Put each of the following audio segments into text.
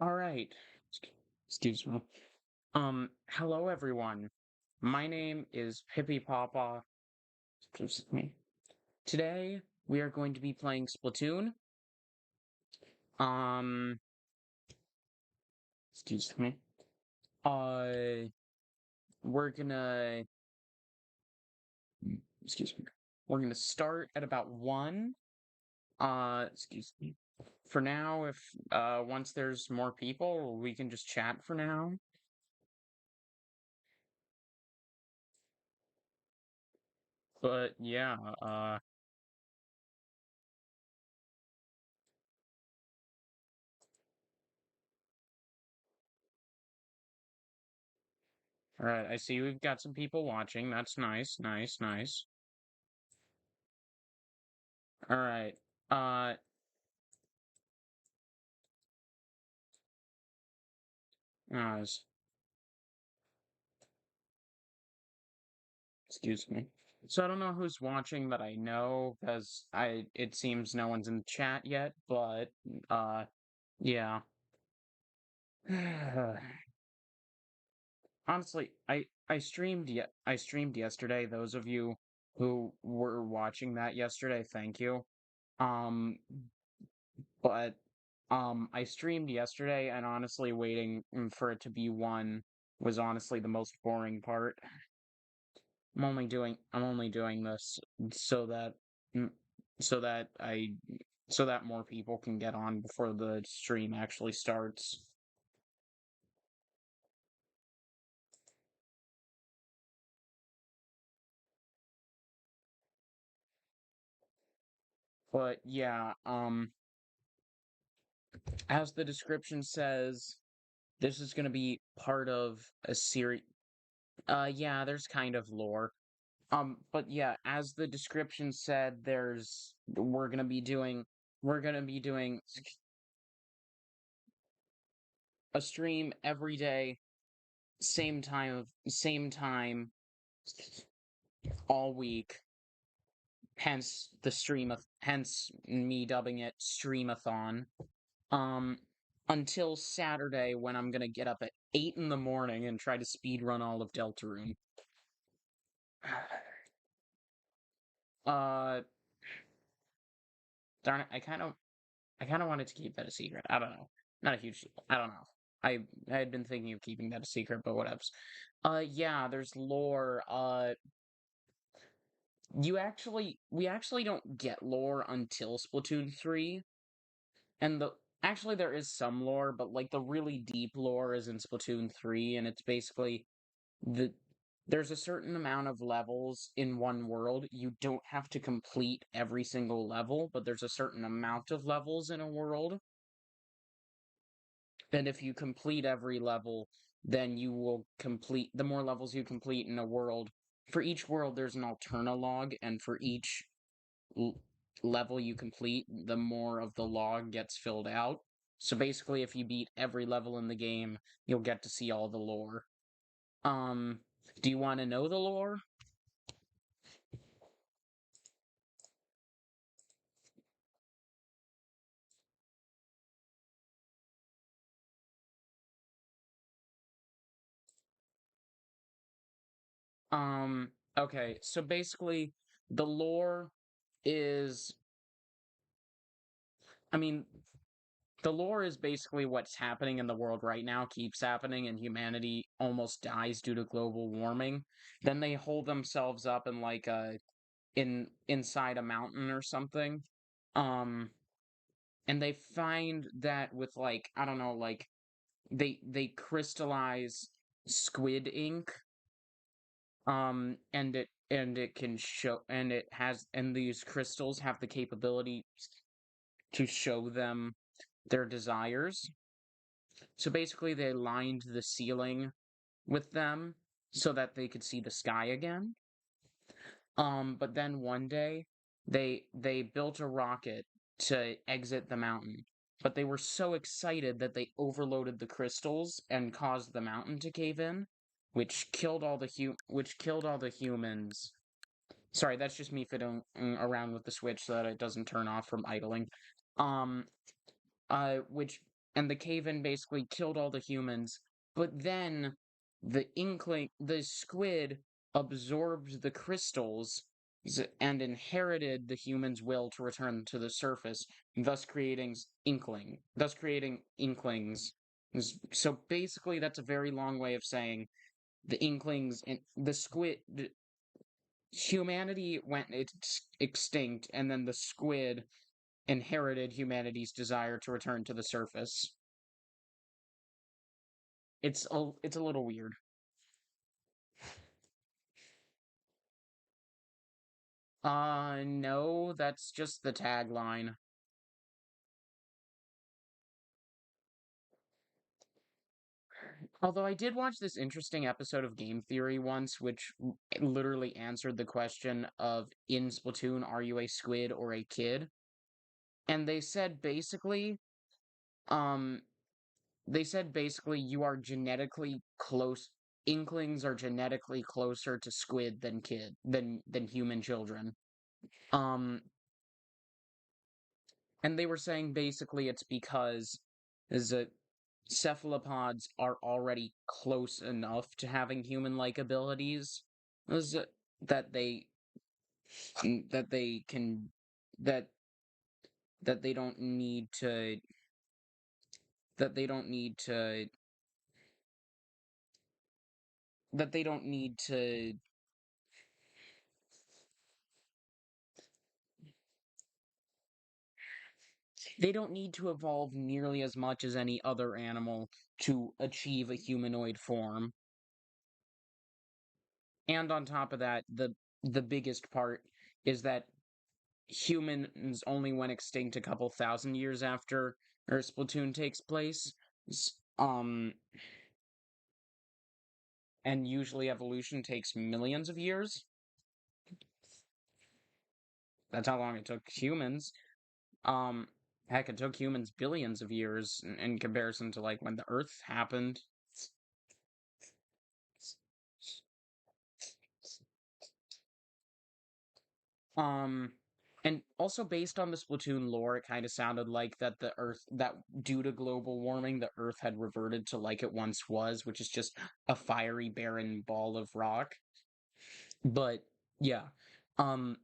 All right. Excuse me. Hello everyone. My name is Pippi Papa. Excuse me. Today we are going to be playing Splatoon. Um, excuse me. Uh, we're gonna excuse me. We're gonna start at about 1. Excuse me. For now, if once there's more people, we can just chat for now. But yeah, all right. I see we've got some people watching. That's nice, nice, nice. All right. Uh, uh, s- excuse me. So I don't know who's watching that I know because it seems no one's in the chat yet, but uh yeah. Honestly, I streamed yesterday. Those of you who were watching that yesterday, thank you. Um but I streamed yesterday and honestly waiting for it to be 1 was honestly the most boring part. I'm only doing this so that mm, so that I so that more people can get on before the stream actually starts. But yeah, as the description says, this is going to be part of a series. Yeah, there's kind of lore. But yeah, as the description said, we're going to be doing a stream every day, same time all week. Hence me dubbing it Streamathon. Um, until Saturday when I'm gonna get up at 8 in the morning and try to speed run all of Deltarune. Uh, darn it, I kind of wanted to keep that a secret. I don't know. Not a huge deal. I don't know. I had been thinking of keeping that a secret, but whatevs. Yeah, there's lore. We actually don't get lore until Splatoon 3. And actually there is some lore, but like the really deep lore is in Splatoon 3, and it's basically the there's a certain amount of levels in one world. You don't have to complete every single level, but there's a certain amount of levels in a world. And if you complete every level, then you will complete the more levels you complete in a world. For each world, there's an alterna log, and for each l- level you complete, the more of the log gets filled out. So basically, if you beat every level in the game, you'll get to see all the lore. Um, do you want to know the lore? Okay, so basically, the lore is, I mean, the lore is basically what's happening in the world right now keeps happening, and humanity almost dies due to global warming. Then they hold themselves up in like a inside a mountain or something. Um, and they find that with like I don't know, like they crystallize squid ink, and it can show and it has and these crystals have the capability to show them their desires. So basically they lined the ceiling with them so that they could see the sky again. But then one day they built a rocket to exit the mountain. But they were so excited that they overloaded the crystals and caused the mountain to cave in, which killed all the humans. Sorry, that's just me fiddling around with the switch so that it doesn't turn off from idling. Um, which and the cave-in basically killed all the humans. But then the squid absorbed the crystals and inherited the human's will to return to the surface, thus creating inklings. So basically, that's a very long way of saying the inklings and the squid. Humanity went extinct, and then the squid inherited humanity's desire to return to the surface. It's a little weird. No, that's just the tagline. Although I did watch this interesting episode of Game Theory once, which literally answered the question of in Splatoon, are you a squid or a kid? And um, they said basically you are genetically close. Inklings are genetically closer to squid than human children. Um, and they were saying basically it's because is that cephalopods are already close enough to having human-like abilities is that they that they can that that they don't need to that they don't need to that they don't need to they don't need to evolve nearly as much as any other animal to achieve a humanoid form. And on top of that, the biggest part is that humans only went extinct a couple thousand years after Splatoon takes place. Um, and usually evolution takes millions of years. That's how long it took humans. Um, Heck, it took humans billions of years in comparison to like when the Earth happened. Um, and also based on the Splatoon lore, it kind of sounded like that due to global warming, the Earth had reverted to like it once was, which is just a fiery, barren ball of rock. But yeah, um,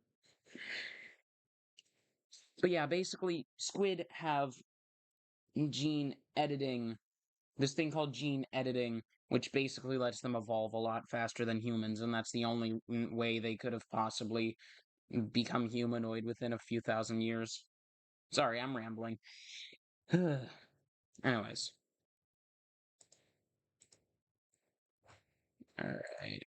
but yeah, basically, squid have gene editing, this thing called gene editing, which basically lets them evolve a lot faster than humans, and that's the only way they could have possibly become humanoid within a few thousand years. Sorry, I'm rambling. Anyways. Alright.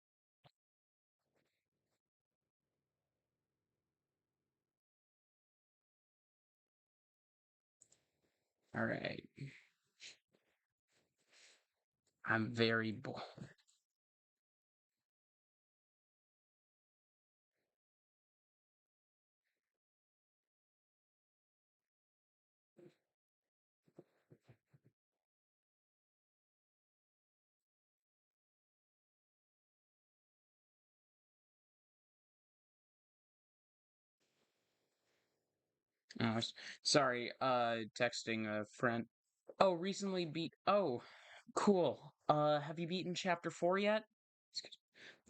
Alright. I'm very bored. Oh, sorry, texting a friend. Oh, recently beat. Oh, cool. Have you beaten chapter 4 yet?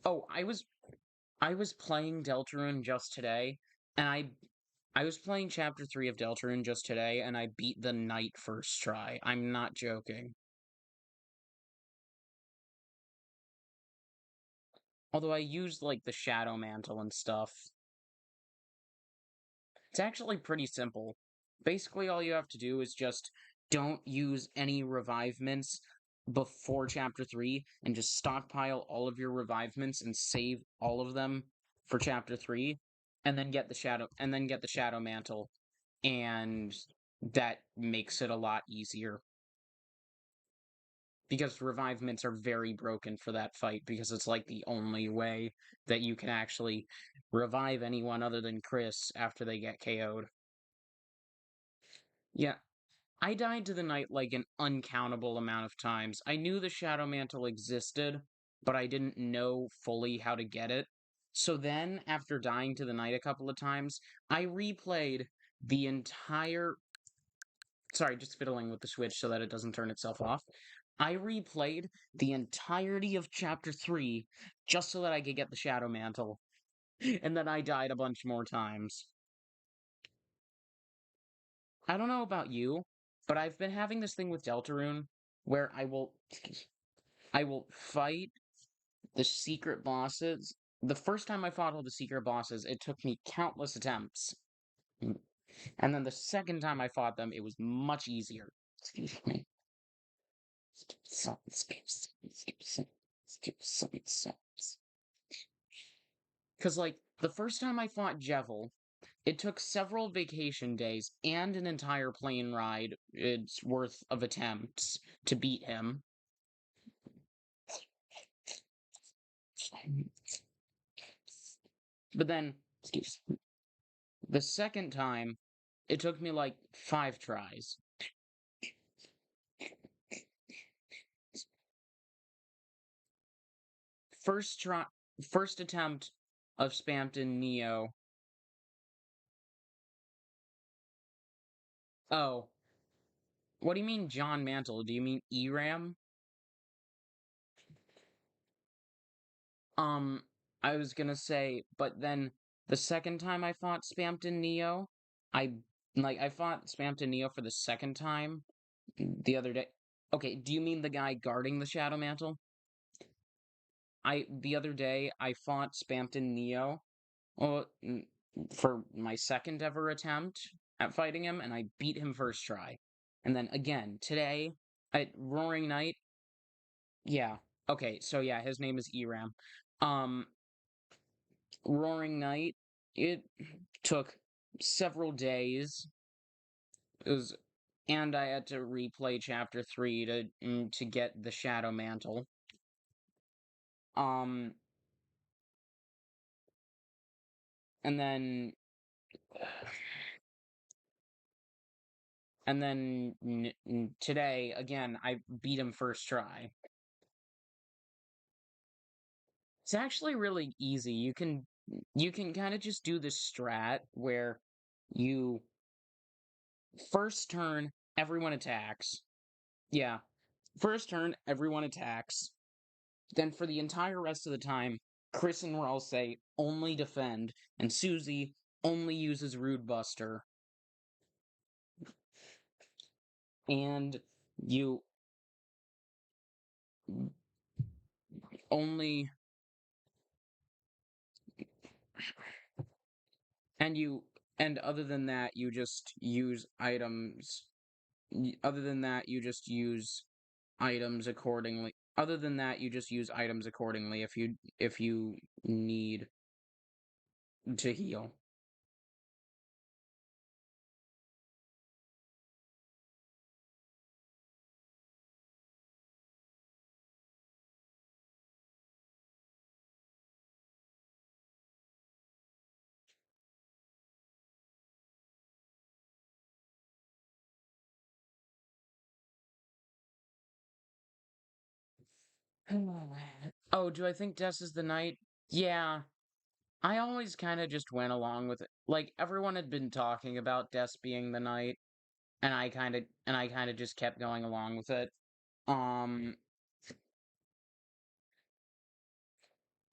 Oh, I was playing Deltarune just today, and I was playing chapter 3 of Deltarune just today, and I beat the night first try. I'm not joking. Although I used like the Shadow Mantle and stuff. It's actually pretty simple. Basically, all you have to do is just don't use any revivements before chapter 3 and just stockpile all of your revivements and save all of them for chapter 3 and then get the shadow mantle, and that makes it a lot easier because revivements are very broken for that fight because it's like the only way that you can actually revive anyone other than Chris after they get KO'd. Yeah, I died to the knight like an uncountable amount of times. I knew the Shadow Mantle existed, but I didn't know fully how to get it. So then, after dying to the knight a couple of times, I replayed the entire sorry, just fiddling with the Switch so that it doesn't turn itself off. I replayed the entirety of Chapter 3 just so that I could get the Shadow Mantle. And then I died a bunch more times. I don't know about you, but I've been having this thing with Deltarune where I will fight the secret bosses. The first time I fought all the secret bosses, it took me countless attempts. And then the second time I fought them, it was much easier. Excuse me. Because, like, the first time I fought Jevil, it took several vacation days and an entire plane ride its worth of attempts to beat him. But then, the second time, it took me like 5 tries. First try, first attempt of Spamton Neo. Oh, what do you mean John Mantle? Do you mean ERAM? Um, I was gonna say, but then the second time I fought Spamton Neo, I I fought Spamton Neo for the second time the other day. Okay, do you mean the guy guarding the Shadow Mantle? The other day I fought Spamton Neo, well, for my second ever attempt at fighting him, and I beat him first try. And then again today at Roaring Night. Yeah. Okay, so yeah, his name is Eram. Um, Roaring Night, it took several days. It was, and I had to replay Chapter 3 to get the Shadow Mantle. Um, and then today again, I beat him first try. It's actually really easy. You can kind of just do this strat where you first turn everyone attacks. Yeah. First turn everyone attacks. Then for the entire rest of the time, Chris and Raul say only defend, and Susie only uses Rude Buster. And you only and you and other than that you just use items. Other than that you just use items accordingly. Other than that you just use items accordingly if you need to heal. Oh, do I think Death is the Knight? Yeah, I always kind of just went along with it. Like everyone had been talking about Death being the Knight, and I kind of just kept going along with it. Um,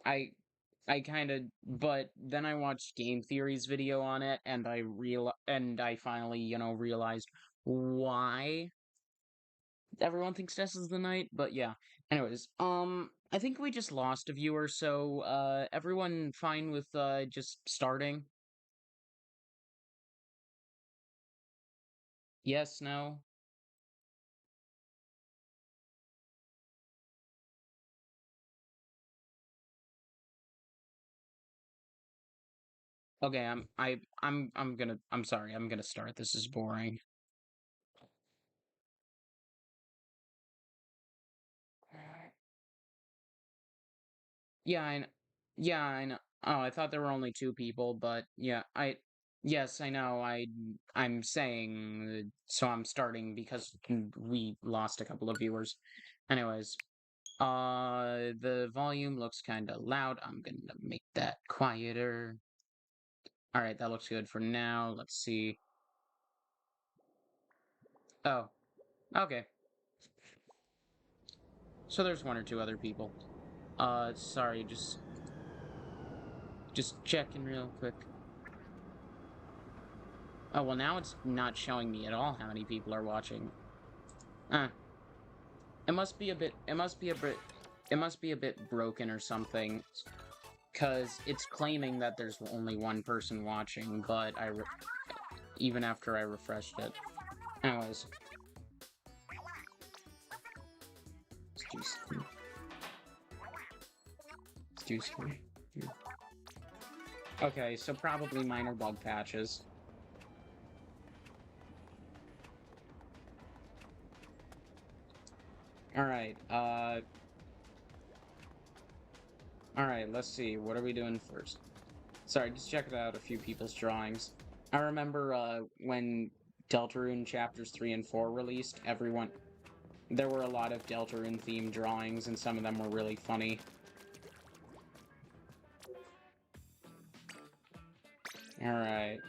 I I kind of, but then I watched Game Theory's video on it, and I finally, realized why everyone thinks Death is the Knight. But yeah, anyways, I think we just lost a viewer, so everyone fine with just starting? Yes, no. Okay, I'm sorry, I'm gonna start. This is boring. Yeah, yeah, I know. Oh, I thought there were only 2 people, but yeah, yes, I know. I'm saying, so I'm starting because we lost a couple of viewers. Anyways, the volume looks kind of loud. I'm gonna make that quieter. All right, that looks good for now. Let's see. Oh, okay. So there's one or two other people. Sorry, just checking real quick. Oh, well now it's not showing me at all how many people are watching. It must be a bit, it must be a bit, it must be a bit broken or something, because it's claiming that there's only one person watching, but even after I refreshed it. Anyways. Let's do some. Okay, so probably minor bug patches. Alright, Alright, let's see, what are we doing first? Sorry, just checking out a few people's drawings. I remember, when Deltarune Chapters 3 and 4 released, there were a lot of Deltarune themed drawings, and some of them were really funny. Alright.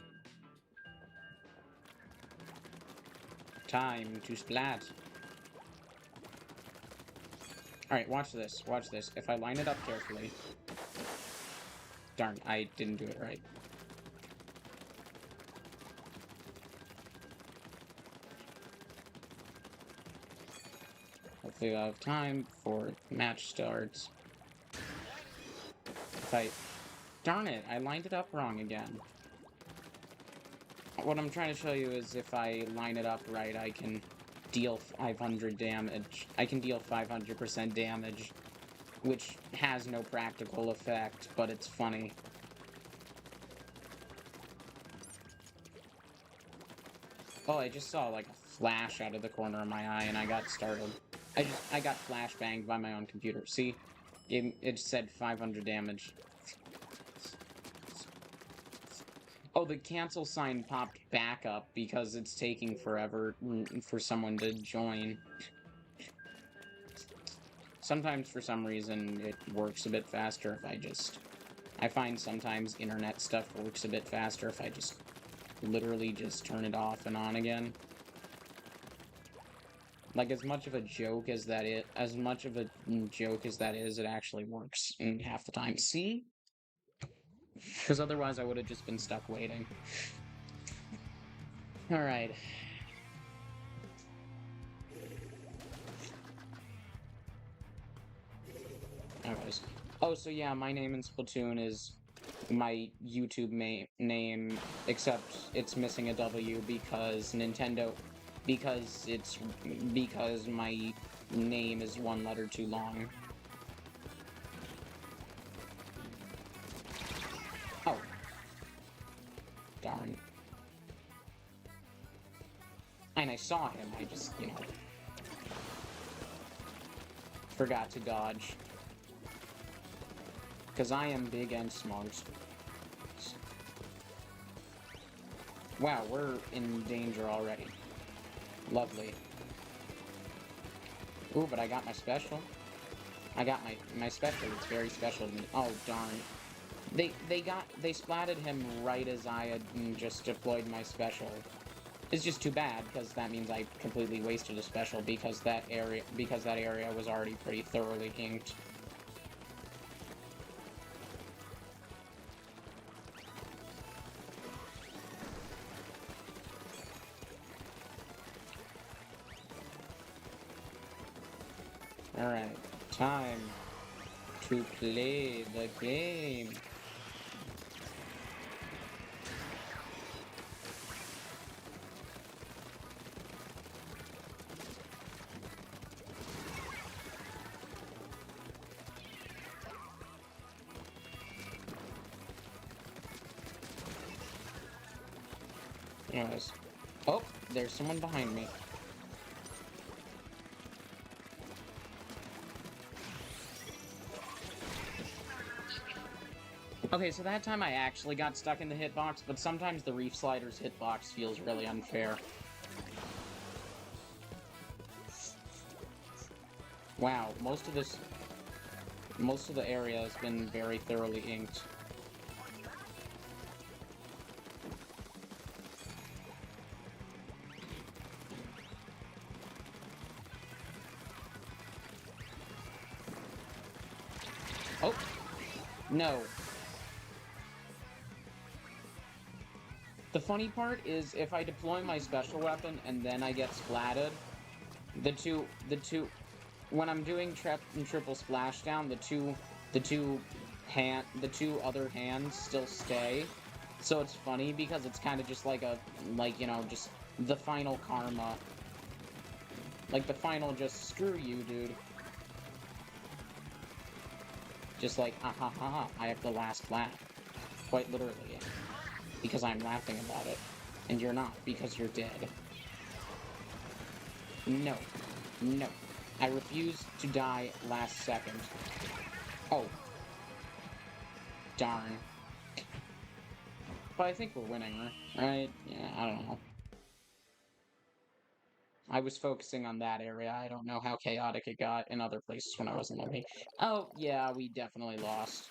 Time to splat. Alright, watch this, watch this. If I line it up carefully... Darn, I didn't do it right. Hopefully I'll have time before match starts. Darn it, I lined it up wrong again. What I'm trying to show you is if I line it up right, I can deal 500 damage. I can deal 500% damage, which has no practical effect, but it's funny. Oh, I just saw, like, a flash out of the corner of my eye, and I got startled. I got flashbanged by my own computer. See? It said 500 damage. Oh, the cancel sign popped back up because it's taking forever for someone to join. Sometimes, for some reason, it works a bit faster if I find sometimes internet stuff works a bit faster if I just literally just turn it off and on again. Like, as much of a joke as that is, it actually works in half the time. See? Because otherwise I would have just been stuck waiting. Alright. Anyways. Oh, so yeah, my name in Splatoon is my YouTube name, except it's missing a W because because my name is one letter too long. Oh. Darn. And I saw him, I just, forgot to dodge. Because I am big and smart. Wow, we're in danger already. Lovely. Ooh, but I got my special. I got my special. It's very special to me. Oh, darn. They splatted him right as I had just deployed my special. It's just too bad, because that means I completely wasted a special because that area was already pretty thoroughly inked. Alright, time to play the game. Anyways. Oh, there's someone behind me. Okay, so that time I actually got stuck in the hitbox, but sometimes the Reef Slider's hitbox feels really unfair. Wow, most of the area has been very thoroughly inked. No. The funny part is, if I deploy my special weapon and then I get splatted, the two, when I'm doing triple splashdown, the two other hands still stay. So it's funny because it's kind of just like just the final karma. Like the final just screw you, dude. Just like, ah ha ha ha, I have the last laugh. Quite literally. Because I'm laughing about it. And you're not, because you're dead. No. No. I refuse to die last second. Oh. Darn. But I think we're winning, right? Yeah, I don't know. I was focusing on that area. I don't know how chaotic it got in other places when I wasn't looking. Oh, yeah, we definitely lost.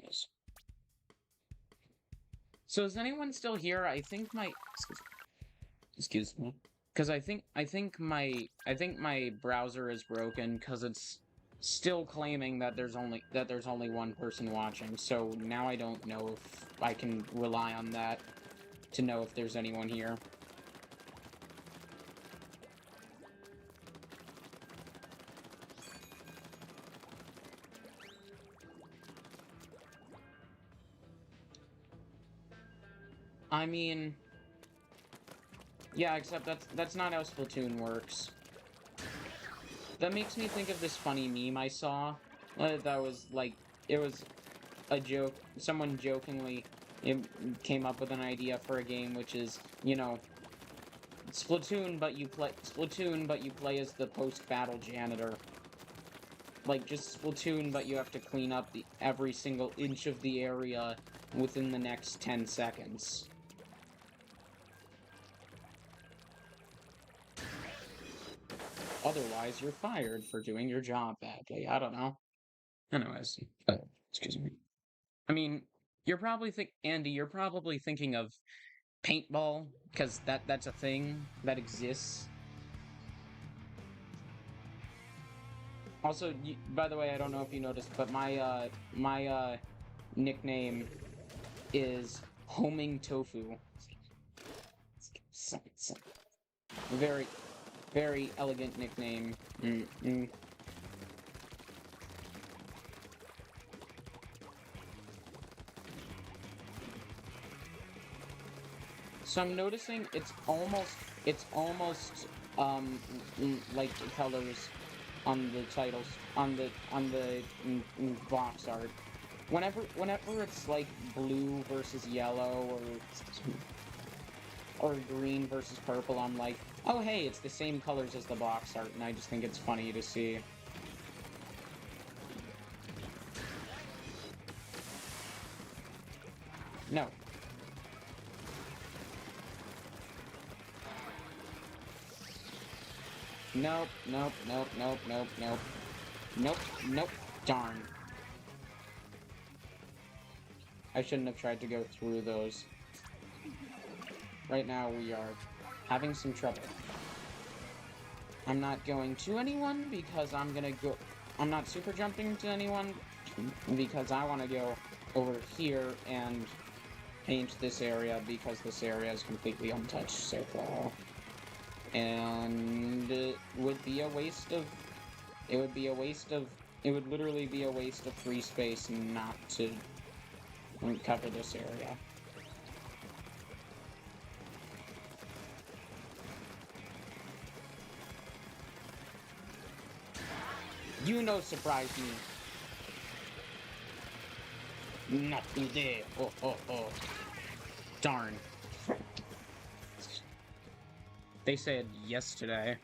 Yes. So is anyone still here? I think my excuse me. Because I think my browser is broken because it's still claiming that there's only one person watching. So now I don't know if I can rely on that to know if there's anyone here. I mean, yeah, except that's not how Splatoon works. That makes me think of this funny meme I saw. That was like, it was a joke. Someone jokingly came up with an idea for a game, which is, you know, Splatoon, but you play as the post-battle janitor. Like, just Splatoon, but you have to clean up every single inch of the area within the next 10 seconds. Otherwise, you're fired for doing your job badly. I don't know. Anyways, excuse me. I mean, Andy, you're probably thinking of paintball, because that's a thing that exists. Also, by the way, I don't know if you noticed, but my nickname is Homing Tofu. Very, very elegant nickname. So I'm noticing it's almost like the colors on the titles on the box art. Whenever it's like blue versus yellow or green versus purple, I'm like, oh hey, it's the same colors as the box art, and I just think it's funny to see. No. Nope, nope, nope, nope, nope, nope. Nope, nope, darn. I shouldn't have tried to go through those. Right now we are having some trouble. I'm not going to anyone because I'm not super jumping to anyone because I want to go over here and paint this area because this area is completely untouched so far. And it would literally be a waste of free space not to cover this area. You no surprise me. Nothing there. Oh. Darn. They said yes today.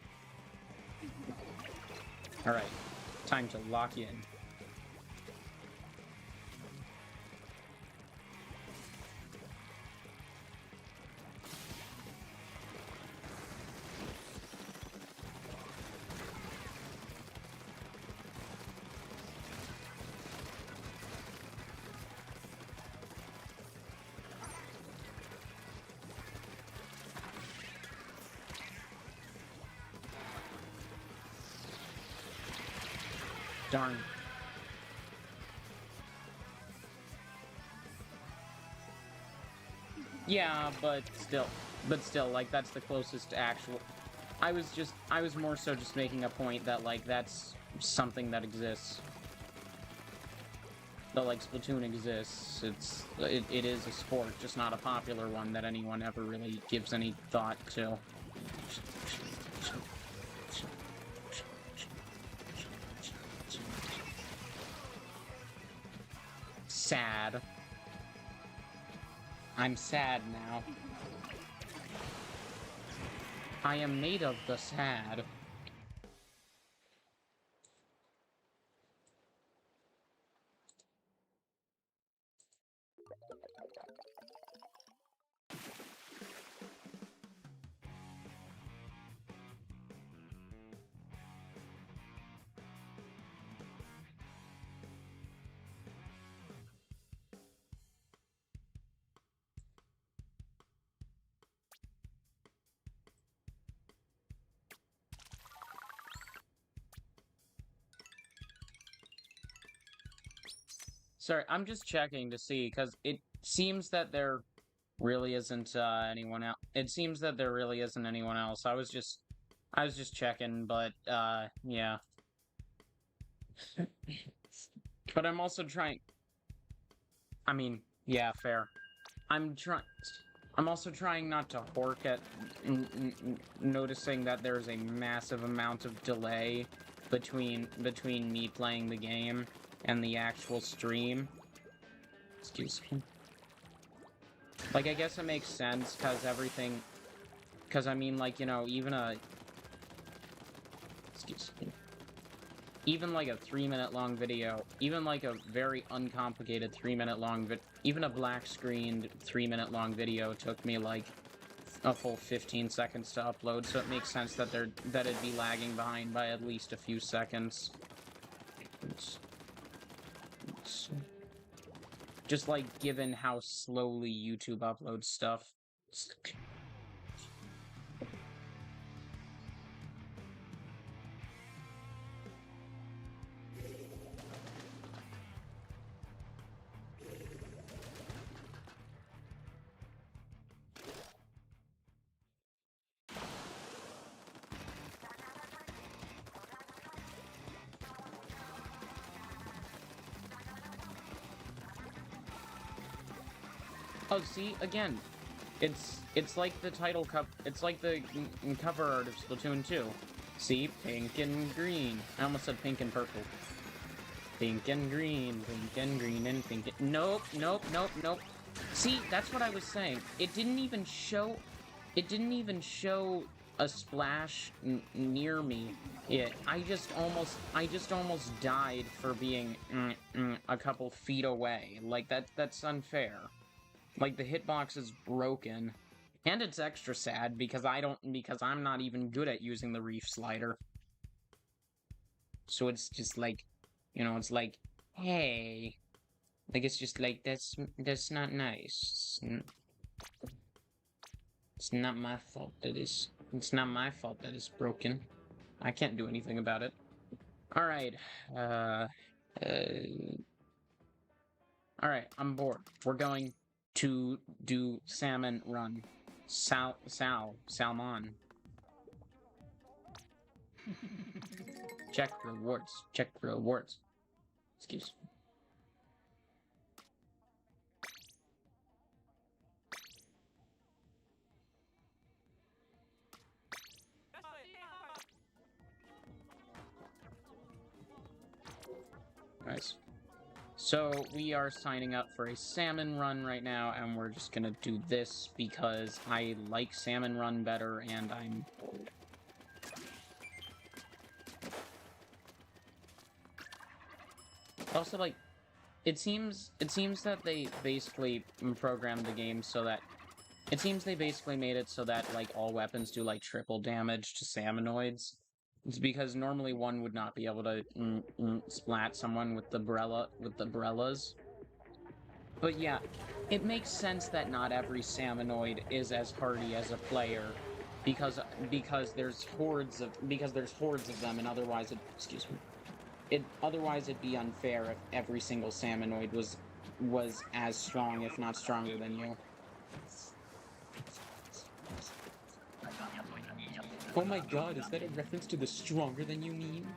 Alright, time to lock in. Darn. Yeah, but still, like, that's the closest to actual... I was more so just making a point that, like, that's something that exists. That, like, Splatoon exists. It is a sport, just not a popular one that anyone ever really gives any thought to. Sad. I'm sad now. I am made of the sad. Sorry, I'm just checking to see, because it seems that there really isn't anyone else. It seems that there really isn't anyone else. I was just checking, but yeah. But I'm also trying... I mean, yeah, fair. I'm also trying not to hork at noticing that there's a massive amount of delay between me playing the game and the actual stream. Excuse me. Like, I guess it makes sense, because everything... Because, I mean, like, you know, even a... Excuse me. Even, like, a 3-minute long video, even, like, a very uncomplicated 3-minute long even a black-screened 3-minute long video took me, like, a full 15 seconds to upload, so it makes sense that it'd be lagging behind by at least a few seconds. Just, like, given how slowly YouTube uploads stuff. Oh, see, again, it's like the title it's like the cover art of Splatoon 2. See, pink and green. I almost said pink and purple. Pink and green and pink and... Nope, nope, nope, nope. See, that's what I was saying. It didn't even show a splash near me. I just almost died for being a couple feet away. Like, that's unfair. Like, the hitbox is broken. And it's extra sad because I'm not even good at using the reef slider. So it's just like, you know, it's like, hey. Like, it's just like, that's not nice. It's not my fault that it's not my fault that it's broken. I can't do anything about it. Alright, alright, I'm bored. We're going to do Salmon Run. Salmon. Check rewards. Check rewards. Excuse me. Nice. So, we are signing up for a Salmon Run right now, and we're just gonna do this because I like Salmon Run better, and I'm bored. Also, like, it seems that they basically programmed the game so that... It seems they basically made it so that, like, all weapons do, like, triple damage to salmonoids. It's because normally one would not be able to splat someone with the brellas. But yeah, it makes sense that not every salmonoid is as hardy as a player, because there's hordes of them, and otherwise it... Excuse me. otherwise it'd be unfair if every single Salmonoid was as strong, if not stronger than you. Oh my god, is that a reference to the stronger than you meme?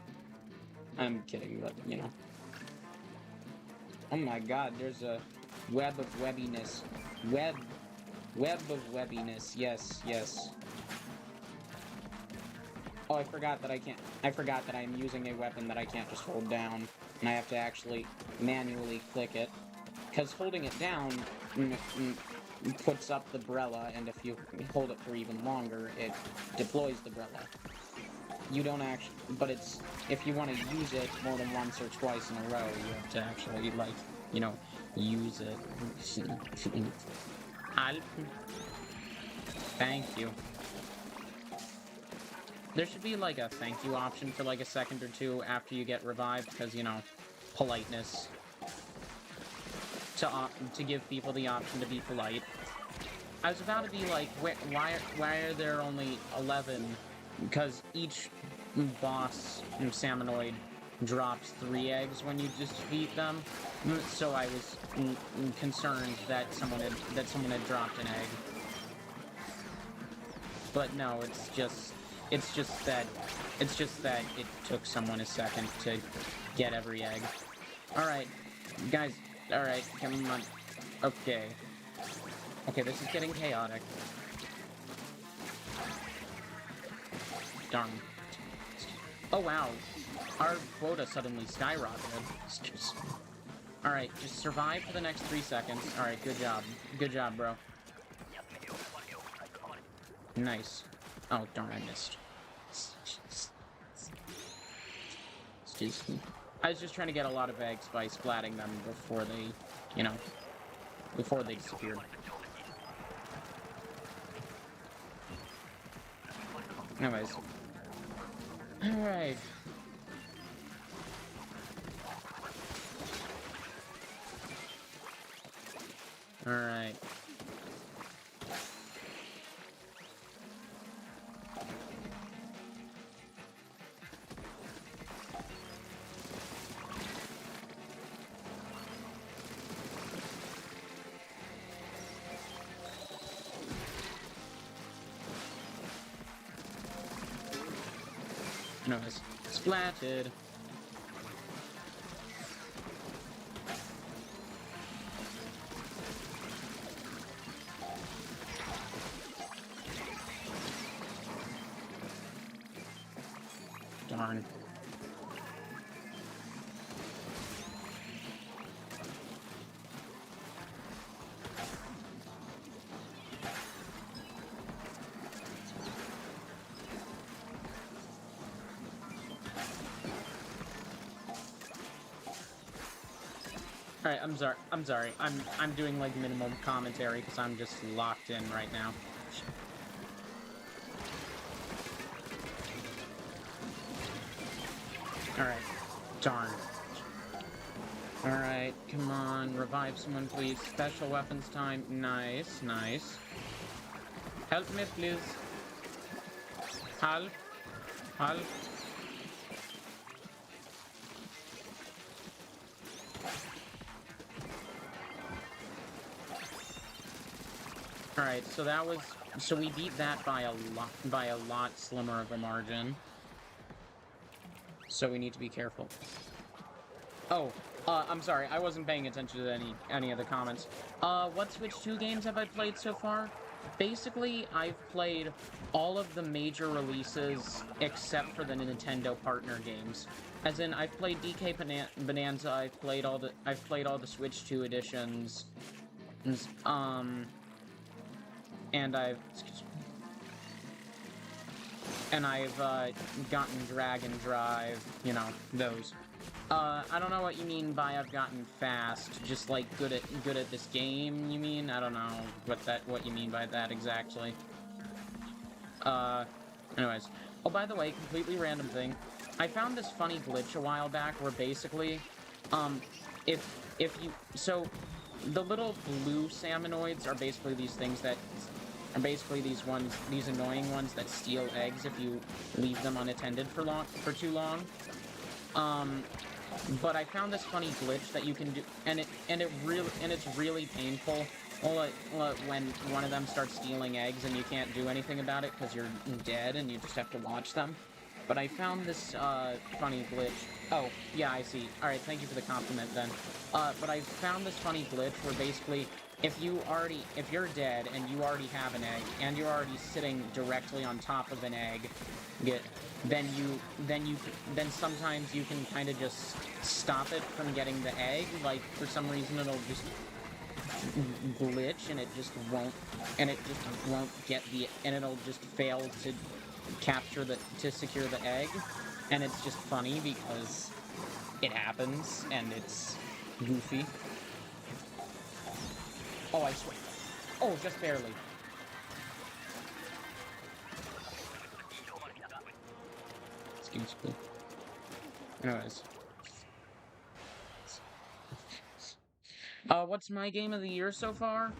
I'm kidding, but, you know. Oh my god, there's a web of webbiness. Web of webbiness. Yes, yes. Oh, I forgot that I'm using a weapon that I can't just hold down, and I have to actually manually click it. Because holding it down puts up the Brella, and if you hold it for even longer, it deploys the Brella. You don't actually, but it's, if you want to use it more than once or twice in a row, you have to actually, like, you know, use it. Thank you. There should be, like, a thank you option for, like, a second or two after you get revived, because, you know, politeness. To give people the option to be polite. I was about to be like, why are there only 11? Because each boss Salmonoid drops 3 eggs when you defeat them. So I was concerned that someone had dropped an egg. But no, it's just that it took someone a second to get every egg. Alright, guys, alright, come on. Okay. Okay, this is getting chaotic. Darn. Oh wow, our quota suddenly skyrocketed. Alright, just survive for the next 3 seconds. Alright, good job. Good job, bro. Nice. Oh, darn, I missed. I was just trying to get a lot of eggs by splatting them before they, you know, before they disappeared. Anyways. Alright. Alright. Anyways, splatted. Darn. Alright, I'm sorry. I'm doing like minimum commentary because I'm just locked in right now. Alright. Darn. Alright, come on, revive someone please. Special weapons time. Nice, nice. Help me please. Help. Help. Alright, so that was... So we beat that by a lot slimmer of a margin. So we need to be careful. Oh, I'm sorry, I wasn't paying attention to any of the comments. What Switch 2 games have I played so far? Basically, I've played all of the major releases except for the Nintendo partner games. As in, I've played DK Bonanza, I've played all the Switch 2 editions. And I've gotten Drag and Drive, you know, those. I don't know what you mean by I've gotten fast, just like good at this game, you mean? I don't know what you mean by that exactly. Anyways. Oh, by the way, completely random thing. I found this funny glitch a while back where basically, so, the little blue Salmonoids are basically these things that are basically these annoying ones that steal eggs if you leave them unattended for too long. But I found this funny glitch that you can do, and it's really painful. When one of them starts stealing eggs and you can't do anything about it because you're dead and you just have to watch them. But I found this funny glitch. Oh, yeah, I see. Alright, thank you for the compliment then. But I found this funny glitch where basically, if you're dead and you already have an egg, and you're already sitting directly on top of an egg, then sometimes you can kind of just stop it from getting the egg. Like, for some reason it'll just glitch and it just won't get the, and it'll just fail to secure the egg, and it's just funny because it happens and it's goofy. Oh, I swear. Oh, just barely. Excuse me. Anyways. What's my game of the year so far?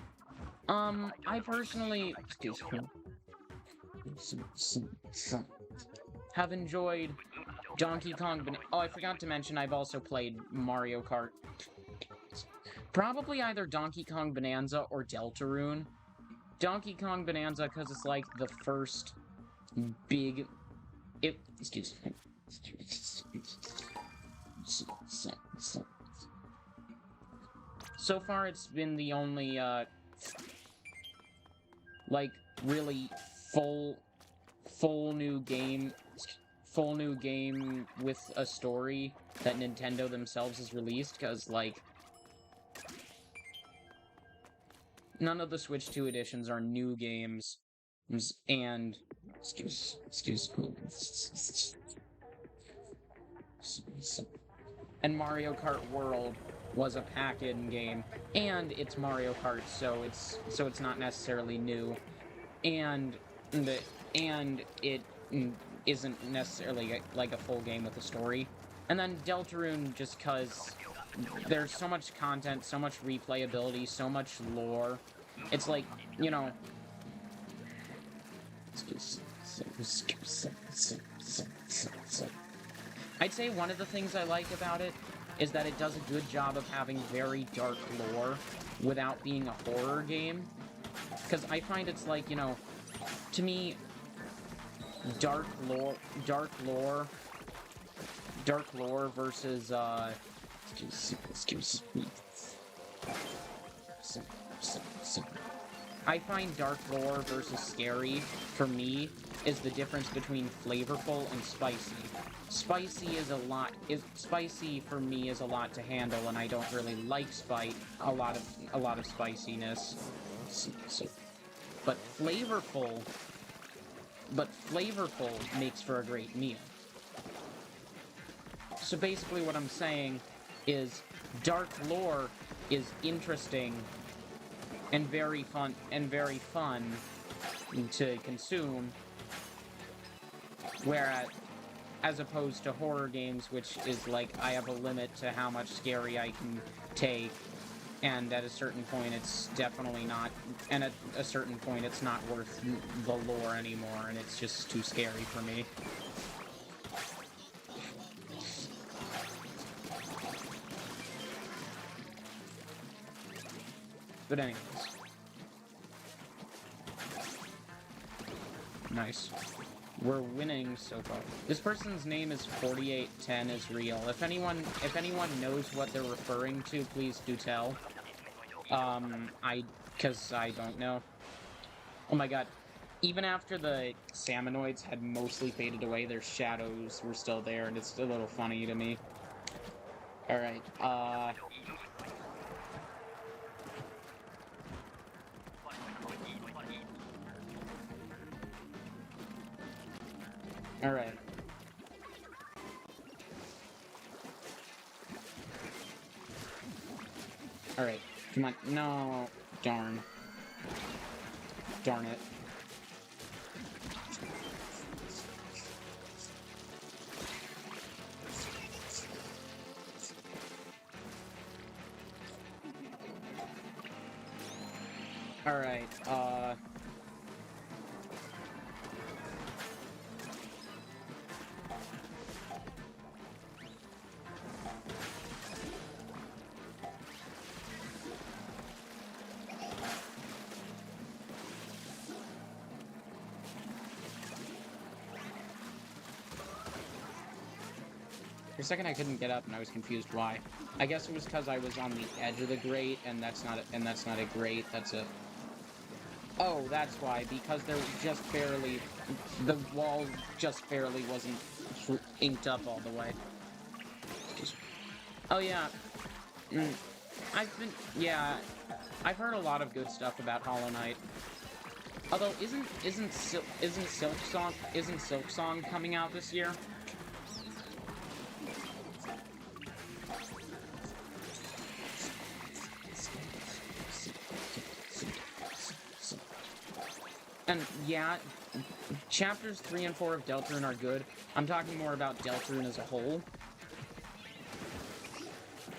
I personally... Excuse me. Have enjoyed Donkey Kong... Oh, I forgot to mention I've also played Mario Kart. Probably either Donkey Kong Bonanza or Deltarune. Donkey Kong Bonanza because it's like the first big... Excuse me. So far, it's been the only, like, really full new game with a story that Nintendo themselves has released, because, like, none of the Switch 2 editions are new games, and... Excuse me. And Mario Kart World was a pack-in game, and it's Mario Kart, so it's not necessarily new, and it isn't necessarily like a full game with a story. And then Deltarune, just because there's so much content, so much replayability, so much lore. It's like, you know... I'd say one of the things I like about it is that it does a good job of having very dark lore without being a horror game. Because I find it's like, you know, to me, dark lore versus, excuse me. I find dark lore versus scary, for me, is the difference between flavorful and spicy. Spicy for me is a lot to handle, and I don't really like a lot of spiciness. But flavorful makes for a great meal. So basically what I'm saying is dark lore is interesting and very fun to consume, whereas as opposed to horror games, which is like I have a limit to how much scary I can take, and at a certain point it's definitely not, and at a certain point it's not worth the lore anymore, and it's just too scary for me. But anyways. Nice. We're winning so far. This person's name is 4810 is real. If anyone knows what they're referring to, please do tell. Cause I don't know. Oh my god. Even after the Salmonoids had mostly faded away, their shadows were still there, and it's a little funny to me. Alright, Alright. Alright, come on. No. Darn. Darn it. Alright, For a second I couldn't get up and I was confused why. I guess it was because I was on the edge of the grate, and that's not a grate, that's a... Oh, that's why, because there was just barely... The wall just barely wasn't inked up all the way. Oh yeah. I've heard a lot of good stuff about Hollow Knight. Although, isn't Silksong coming out this year? And yeah, chapters 3 and 4 of Deltarune are good. I'm talking more about Deltarune as a whole.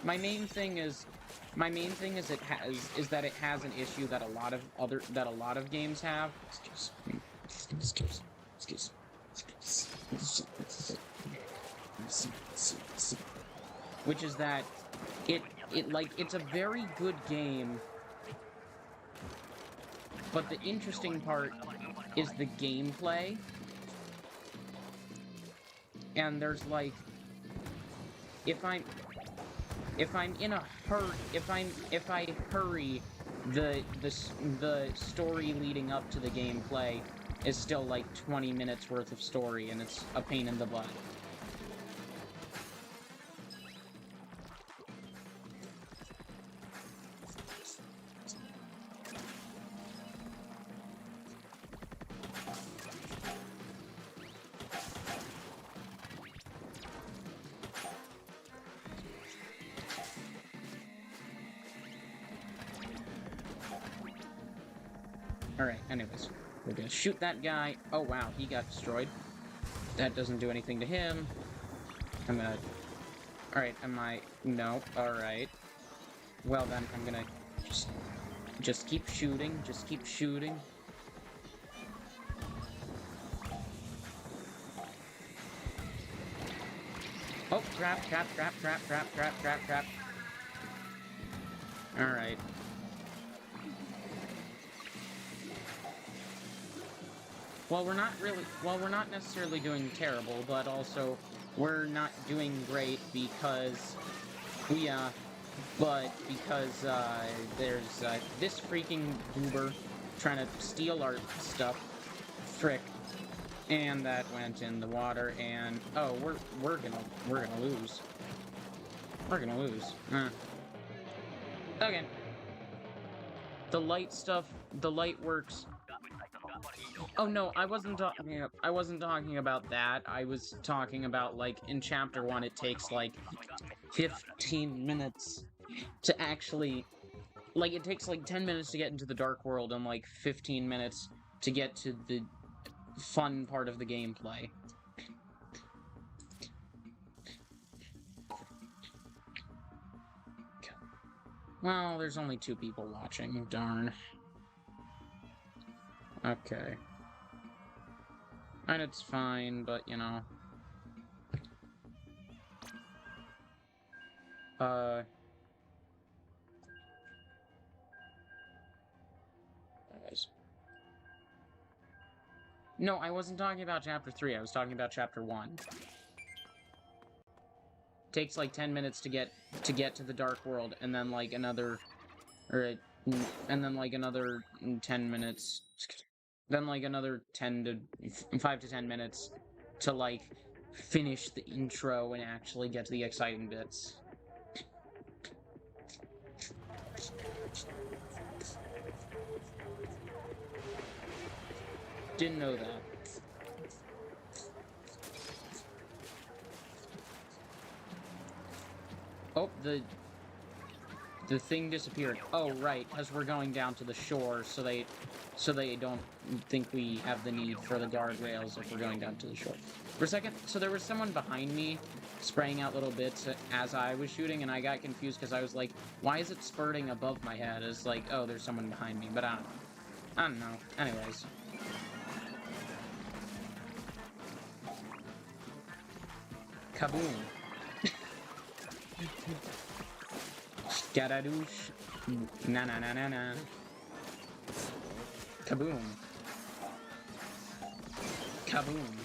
My main thing is that it has an issue that a lot of games have. Which is that it's a very good game, but the interesting part is the gameplay. And there's like, if I'm in a hurry, if I hurry, the story leading up to the gameplay is still like 20 minutes worth of story, and it's a pain in the butt. Alright, anyways. We're gonna shoot that guy. Oh, wow, he got destroyed. That doesn't do anything to him. I'm gonna... Alright, No, alright. Well then, I'm gonna just keep shooting, just keep shooting. Oh, crap. Alright. Well, we're not necessarily doing terrible, but also we're not doing great because there's this freaking goober trying to steal our stuff. Frick. And that went in the water, and oh, we're gonna lose. We're gonna lose. Okay. The light works. Oh no, I wasn't talking about that. I was talking about, like, in Chapter 1, it takes, like, 15 minutes to actually... Like, it takes, like, 10 minutes to get into the Dark World and, like, 15 minutes to get to the fun part of the gameplay. Well, there's only 2 people watching. Darn. Okay. And it's fine, but, you know... No, I wasn't talking about Chapter 3, I was talking about Chapter 1. Takes, like, 10 minutes to get to the Dark World, and then, like, another... and then, like, another 10 minutes... Then, like, another 5 to 10 minutes to, like, finish the intro and actually get to the exciting bits. Didn't know that. Oh, the thing disappeared. Oh, right, because we're going down to the shore, so they don't think we have the need for the guardrails if we're going down to the shore. For a second, so there was someone behind me spraying out little bits as I was shooting, and I got confused because I was like, why is it spurting above my head? It's like, oh, there's someone behind me, but I don't know. Anyways. Kaboom. Scaradoosh. Na na na na na. Kaboom. Kaboom.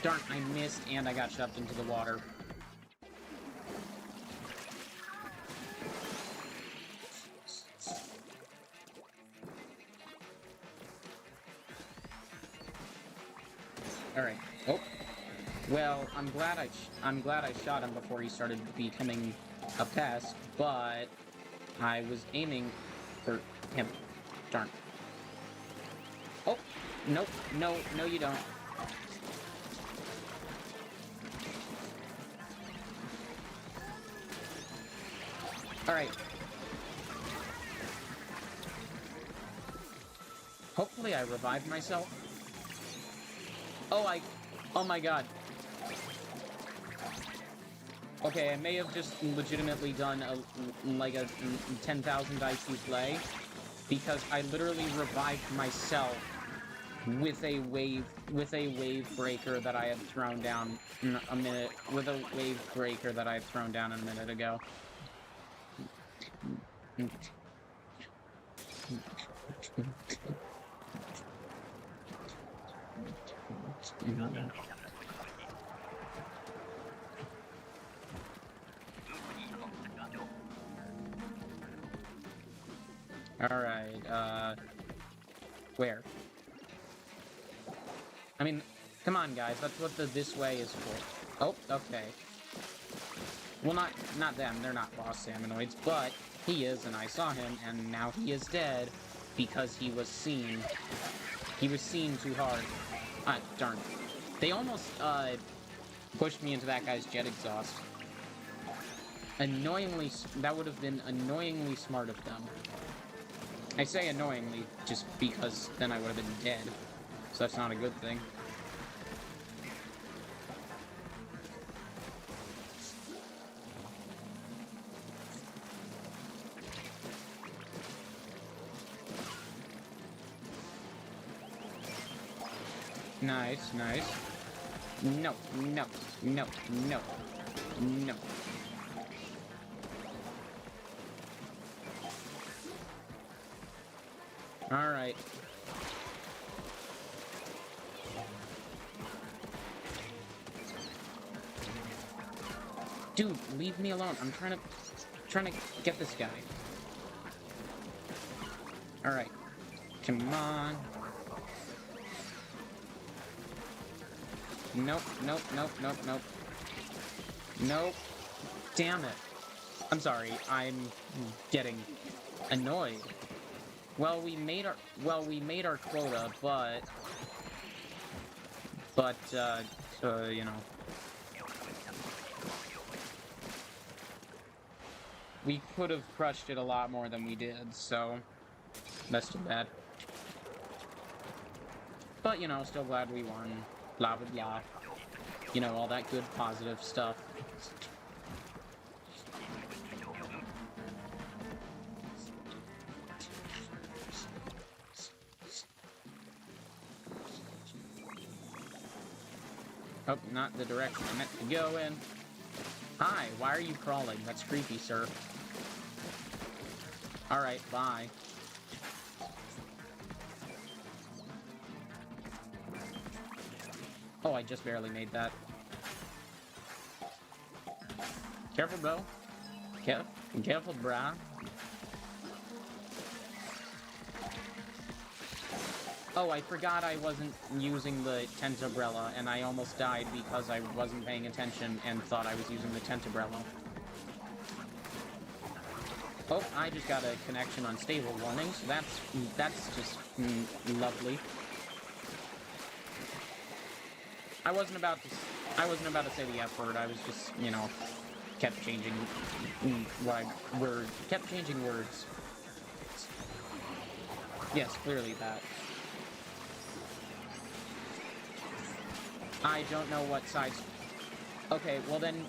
Darn, I missed and I got shoved into the water. Alright. Oh. Well, I'm glad I shot him before he started becoming a pest, but I was aiming for him. Darn. Oh! Nope. No, no you don't. Alright. Hopefully I revived myself. Oh my god. Okay, I may have just legitimately done like a 10,000 IQ play, because I literally revived myself with a wave breaker that I had thrown down a minute ago. Alright, where? I mean, come on, guys, that's what the this way is for. Oh, okay. Well, not them, they're not boss Salmonoids, but he is, and I saw him, and now he is dead, because he was seen. He was seen too hard. Ah, darn. They almost, pushed me into that guy's jet exhaust. Annoyingly, that would have been annoyingly smart of them. I say annoyingly, just because then I would have been dead. So that's not a good thing. Nice, nice. No, no, no, no, no. Alright. Dude, leave me alone. I'm trying to get this guy. Alright. Come on. Nope, nope, nope, nope, nope. Nope. Damn it. I'm sorry, I'm getting annoyed. Well, we made our quota, but, you know. We could have crushed it a lot more than we did, so that's too bad. But, you know, still glad we won. Blah, blah, blah. You know, all that good, positive stuff. Oh, not the direction I meant to go in. Hi, why are you crawling? That's creepy, sir. Alright, bye. Oh, I just barely made that. Careful, bro. Careful, brah. Oh, I forgot I wasn't using the tent umbrella, and I almost died because I wasn't paying attention and thought I was using the tent umbrella. Oh, I just got a connection unstable warning, so that's just lovely. I wasn't about to say the F word. I was just, you know, kept changing words. Yes, clearly that. I don't know what sides. Okay, well then,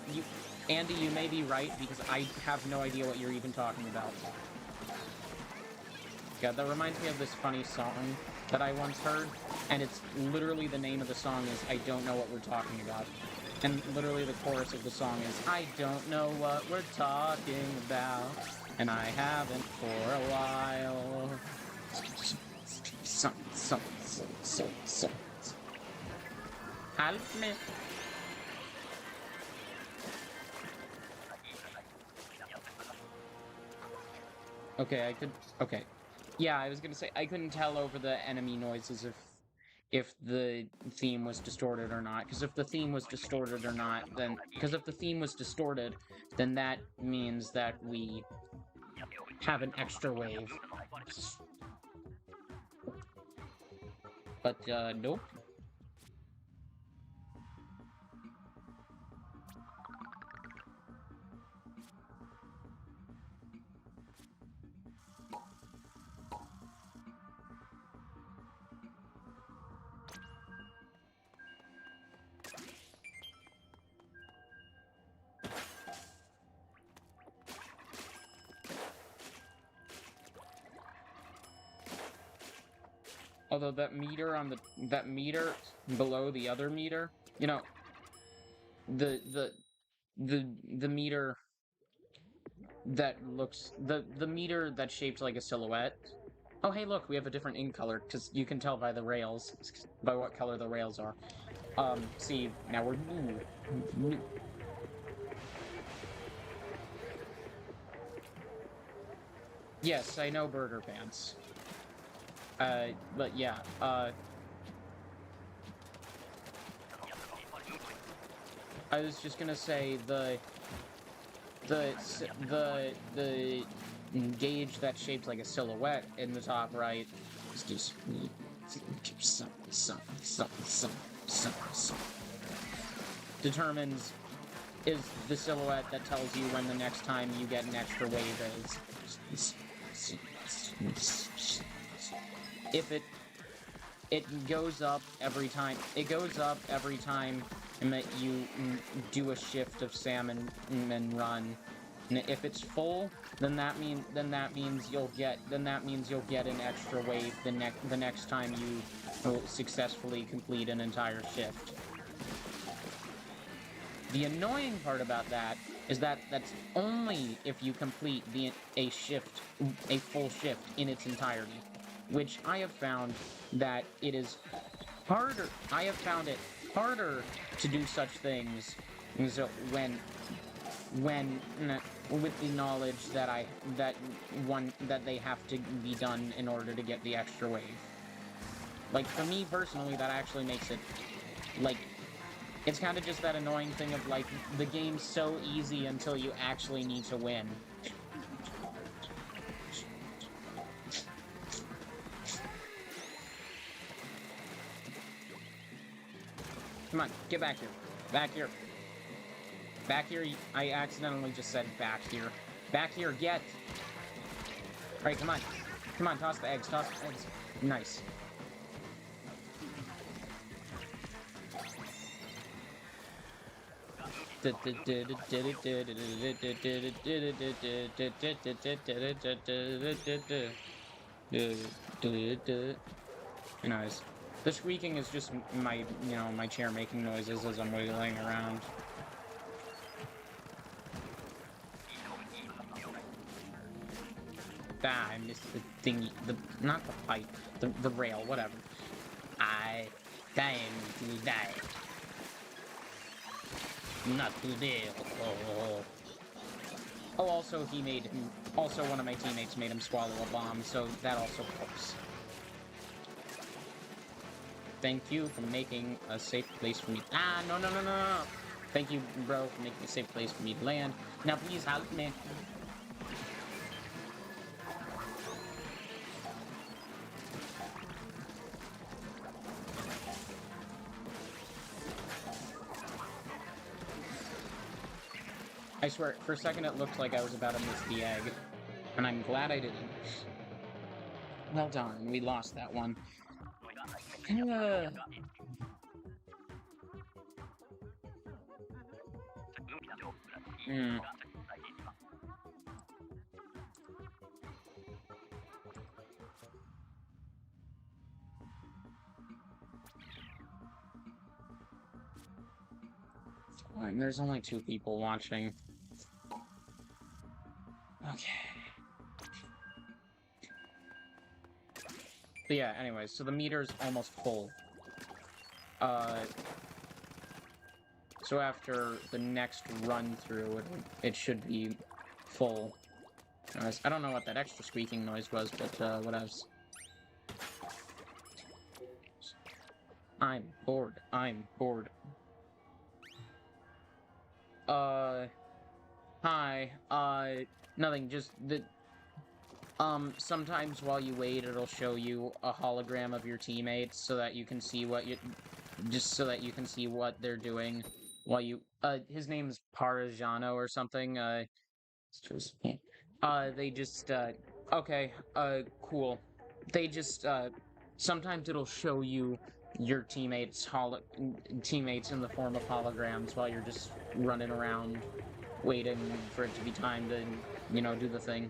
Andy, you may be right, because I have no idea what you're even talking about. God, that reminds me of this funny song that I once heard, and it's literally the name of the song is I Don't Know What We're Talking About. And literally the chorus of the song is I don't know what we're talking about, and I haven't for a while. Help me. Okay, I could... Okay. Yeah, I was gonna say, I couldn't tell over the enemy noises if the theme was distorted or not. Because if the theme was distorted or not, then... Because if the theme was distorted, then that means that we have an extra wave. But, nope. Although that meter on that meter below the other meter, you know, the meter that looks the meter that's shaped like a silhouette. Oh, hey, look, we have a different ink color because you can tell by the rails, by what color the rails are. See, now we're blue. Yes, I know Burger Pants. But yeah, I was just gonna say the gauge that's shaped like a silhouette in the top right is just determines is the silhouette that tells you when the next time you get an extra wave is. If it goes up every time. It goes up every time that you do a shift of salmon and run. And if it's full, then that means you'll get an extra wave the next time you will successfully complete an entire shift. The annoying part about that is that that's only if you complete a full shift in its entirety, which I have found that it is harder. I have found it harder to do such things when with the knowledge that they have to be done in order to get the extra wave. Like, for me personally, that actually makes it, like, it's kind of just that annoying thing of, like, the game's so easy until you actually need to win. Come on, get back here. Back here. Back here, I accidentally just said back here. Back here, get! Alright, come on. Come on, toss the eggs, toss the eggs. Nice. Nice. The squeaking is just my, my chair making noises as I'm wiggling around. Ah, I missed the thingy, not the pipe, the rail, whatever. I time to die. Not today. Oh, also one of my teammates made him swallow a bomb, so that also helps. Thank you for making a safe place for me. Ah, no. Thank you, bro, for making a safe place for me to land. Now please help me. I swear, for a second it looked like I was about to miss the egg. And I'm glad I didn't. Well done, we lost that one. Fine, there's only 2 people watching. Okay. But yeah, anyways, so the meter's almost full. So after the next run through, it should be full. I don't know what that extra squeaking noise was, but what else? I'm bored. I'm bored. Hi. Nothing. Just the. Sometimes while you wait, it'll show you a hologram of your teammates so that you can see what you. Just so that you can see what they're doing while you. His name's Parajano or something. They just. Okay. Cool. They just. Sometimes it'll show you your teammates in the form of holograms while you're just running around waiting for it to be time to, do the thing.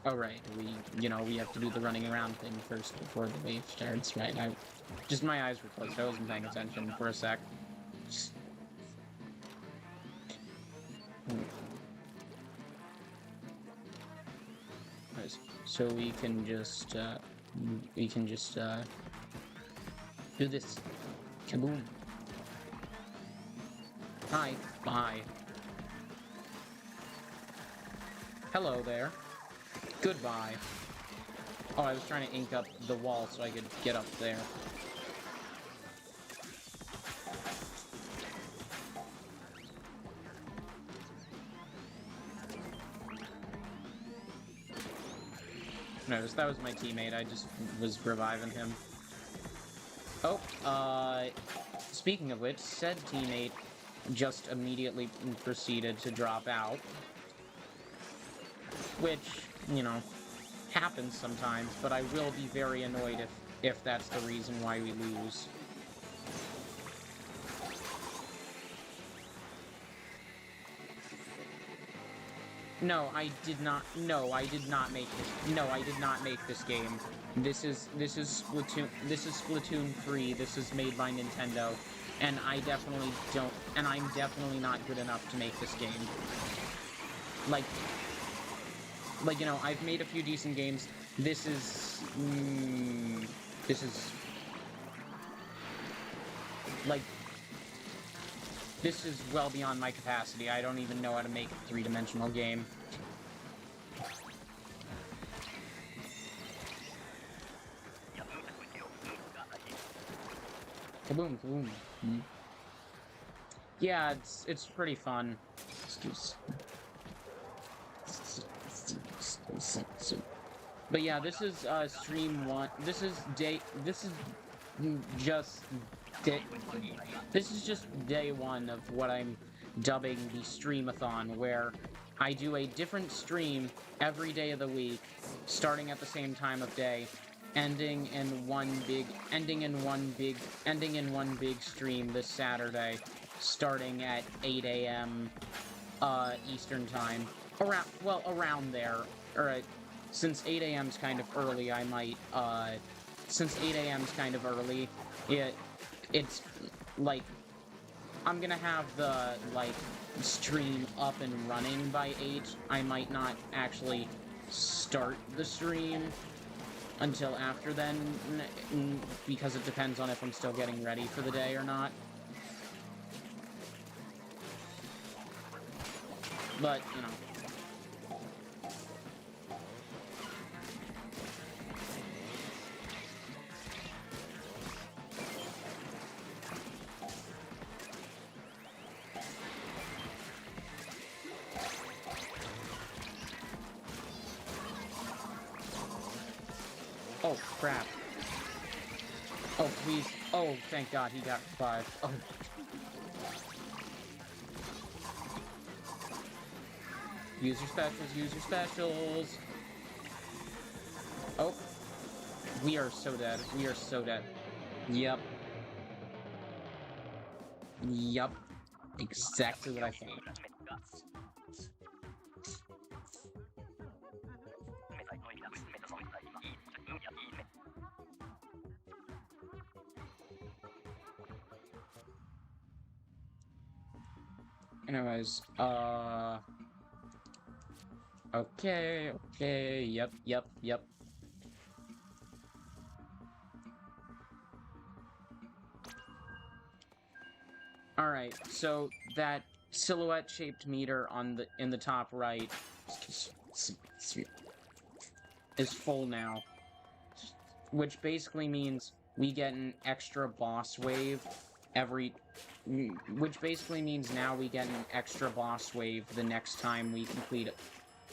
Oh, right, we have to do the running around thing first before the wave starts, right? My eyes were closed, I wasn't paying attention for a sec. So we can just do this. Kaboom. Hi. Bye. Hello there. Goodbye. Oh, I was trying to ink up the wall so I could get up there. No, that was my teammate. I just was reviving him. Oh, speaking of which, said teammate just immediately proceeded to drop out. Which, happens sometimes, but I will be very annoyed if that's the reason why we lose. No, I did not make this. No, I did not make this game. This is Splatoon. This is Splatoon 3. This is made by Nintendo, and I'm definitely not good enough to make this game. Like, I've made a few decent games. This is well beyond my capacity. I don't even know how to make a three-dimensional game. Kaboom, kaboom. Yeah, it's pretty fun. But yeah, this is stream 1. This is just day 1 of what I'm dubbing the Streamathon, where I do a different stream every day of the week, starting at the same time of day, ending in one big stream this Saturday, starting at 8 a.m. Eastern time. Around there. Or, since 8 a.m.'s kind of early, I might, since 8 a.m.'s kind of early, it's, like, I'm gonna have the, like, stream up and running by 8. I might not actually start the stream until after then, because it depends on if I'm still getting ready for the day or not. But, Oh, crap. Oh, please. Oh, thank God he got 5. Oh. Use your specials, use your specials. Oh. We are so dead. We are so dead. Yep. Yep. Exactly what I thought. Anyways, okay, yep. Alright, so that silhouette-shaped meter in the top right is full now. Which basically means we get an extra boss wave every... Which basically means now we get an extra boss wave the next time we complete it.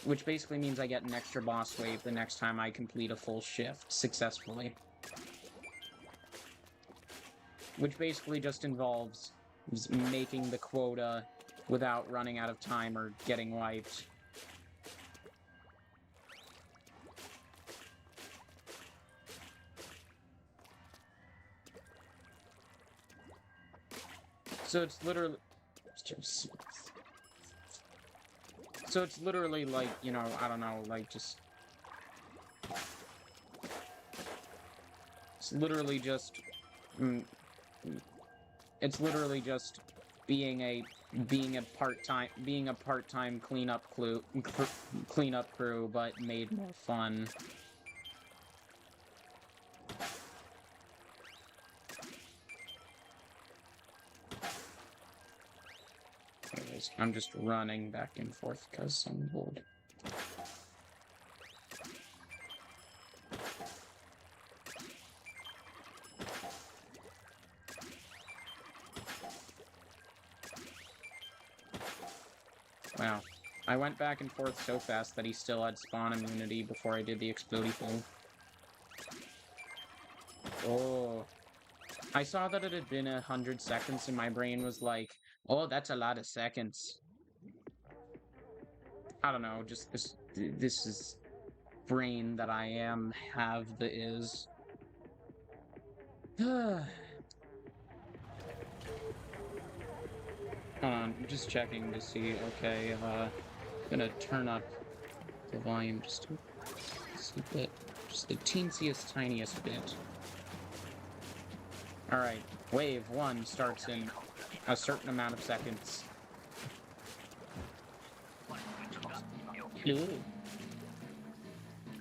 Which basically means I get an extra boss wave the next time I complete a full shift successfully. Which basically just involves making the quota without running out of time or getting wiped. So it's literally... So it's literally like, you know, I don't know, like just... It's literally just... It's literally just being a part-time cleanup crew, but made more fun. Anyways, I'm just running back and forth because I'm bored. Wow. I went back and forth so fast that he still had spawn immunity before I did the explodey thing. Oh. I saw that it had been 100 seconds and my brain was like, oh, that's a lot of seconds. I don't know, just this is brain that I have that is. Hold on, I'm just checking to see. Okay, gonna turn up the volume just a bit, just the teensiest, tiniest bit. Alright, wave 1 starts in a certain amount of seconds.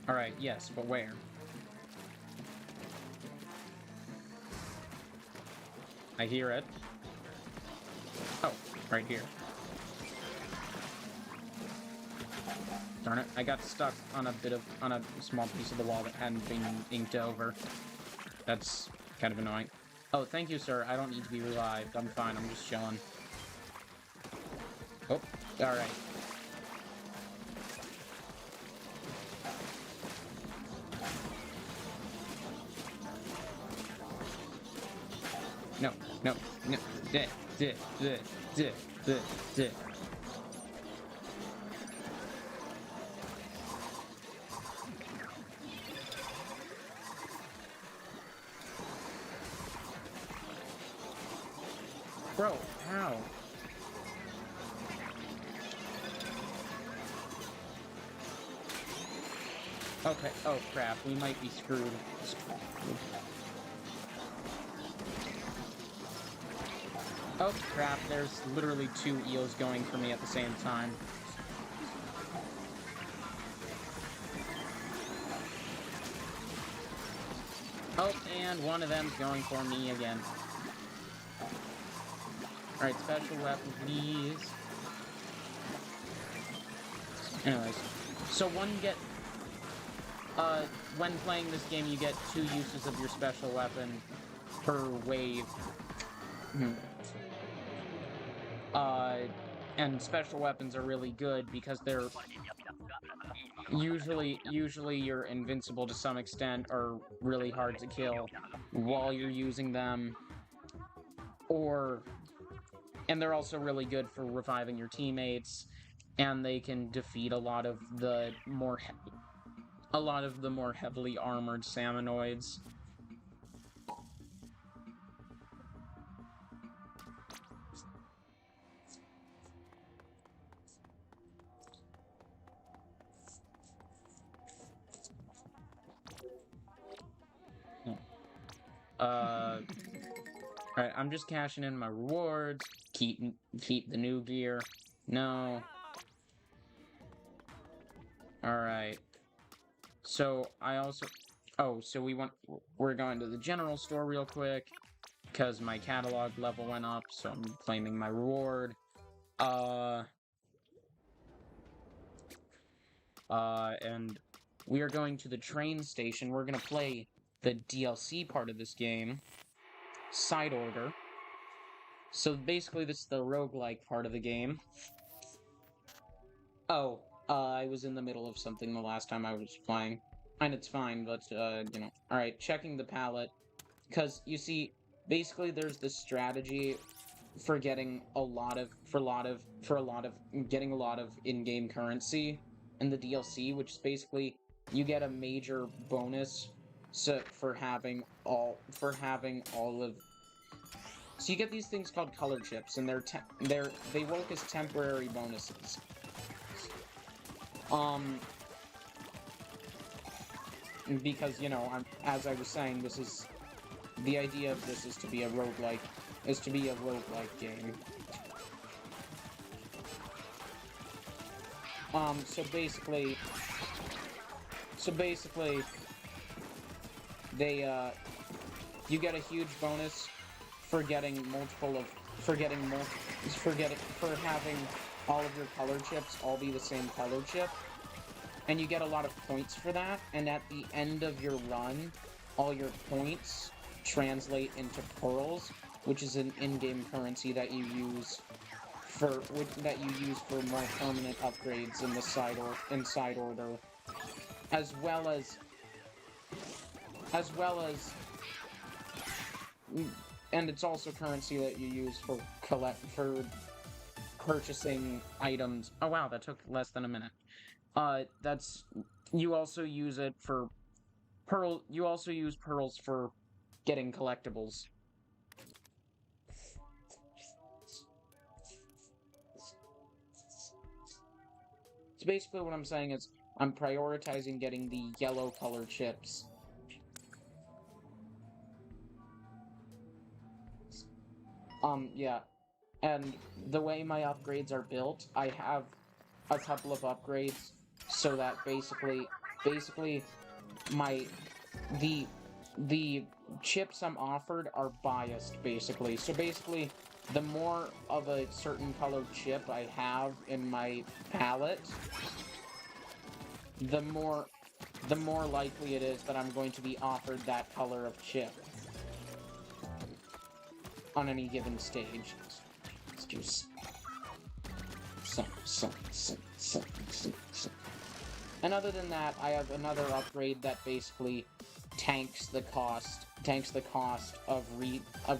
Alright, yes, but where? I hear it. Oh, right here. Darn it, I got stuck on a small piece of the wall that hadn't been inked over. That's kind of annoying. Oh, thank you, sir. I don't need to be revived. I'm fine. I'm just chilling. Oh, alright. No, no, no. Bro, how? Okay, oh crap, we might be screwed. Oh crap, there's literally 2 eels going for me at the same time. Oh, and one of them's going for me again. Alright, special weapon, please. Anyways, so when playing this game, you get 2 uses of your special weapon per wave. And special weapons are really good because they're usually you're invincible to some extent or really hard to kill while you're using them, and they're also really good for reviving your teammates, and they can defeat a lot of the more heavily armored Salmonoids. Alright, I'm just cashing in my rewards. Keep the new gear. No. Alright. So, I also... Oh, so we're going to the general store real quick. because my catalog level went up, so I'm claiming my reward. And we are going to the train station. We're gonna play the DLC part of this game, Side Order. So basically, this is the roguelike part of the game. Oh, I was in the middle of something the last time I was playing. And it's fine, but, you know. Alright, checking the palette. Because, you see, basically there's this strategy for getting getting a lot of in-game currency in the DLC, which is basically you get a major bonus for having all of. So you get these things called color chips, and they work as temporary bonuses. Because, you know, as I was saying, the idea of this is to be a roguelike game. So basically, you get a huge bonus for having all of your color chips all be the same color chip. And you get a lot of points for that, and at the end of your run, all your points translate into pearls, which is an in-game currency that you use for more permanent upgrades in the side order, as well as and it's also currency that you use for purchasing items. Oh wow, that took less than a minute. You also use it for you also use pearls for getting collectibles. So basically what I'm saying is I'm prioritizing getting the yellow color chips. Yeah. And the way my upgrades are built, I have a couple of upgrades so that basically the chips I'm offered are biased, basically. So basically, the more of a certain colored chip I have in my palette, the more likely it is that I'm going to be offered that color of chip on any given stage. Let's do And other than that, I have another upgrade that basically tanks the cost of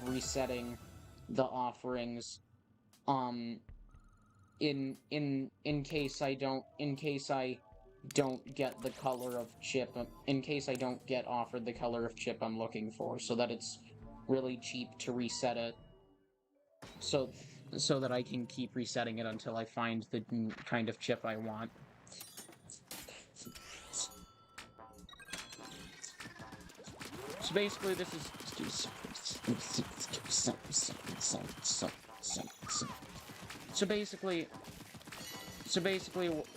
resetting the offerings. In case I don't get the color of chip, in case I don't get offered the color of chip I'm looking for, so that it's really cheap to reset it. So that I can keep resetting it until I find the kind of chip I want. So basically, this is so basically,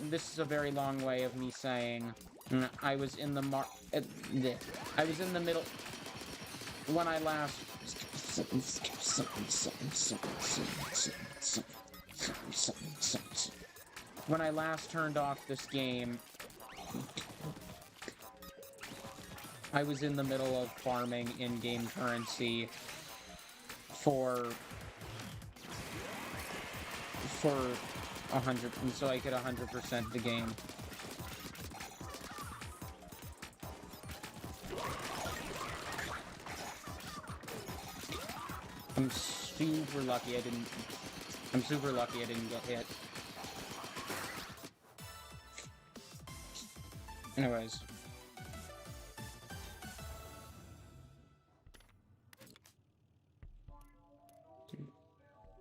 this is a very long way of me saying I was in the middle when I last. When I last turned off this game, I was in the middle of farming in-game currency for 100, so I could 100% the game. I'm super lucky I didn't get hit. Anyways.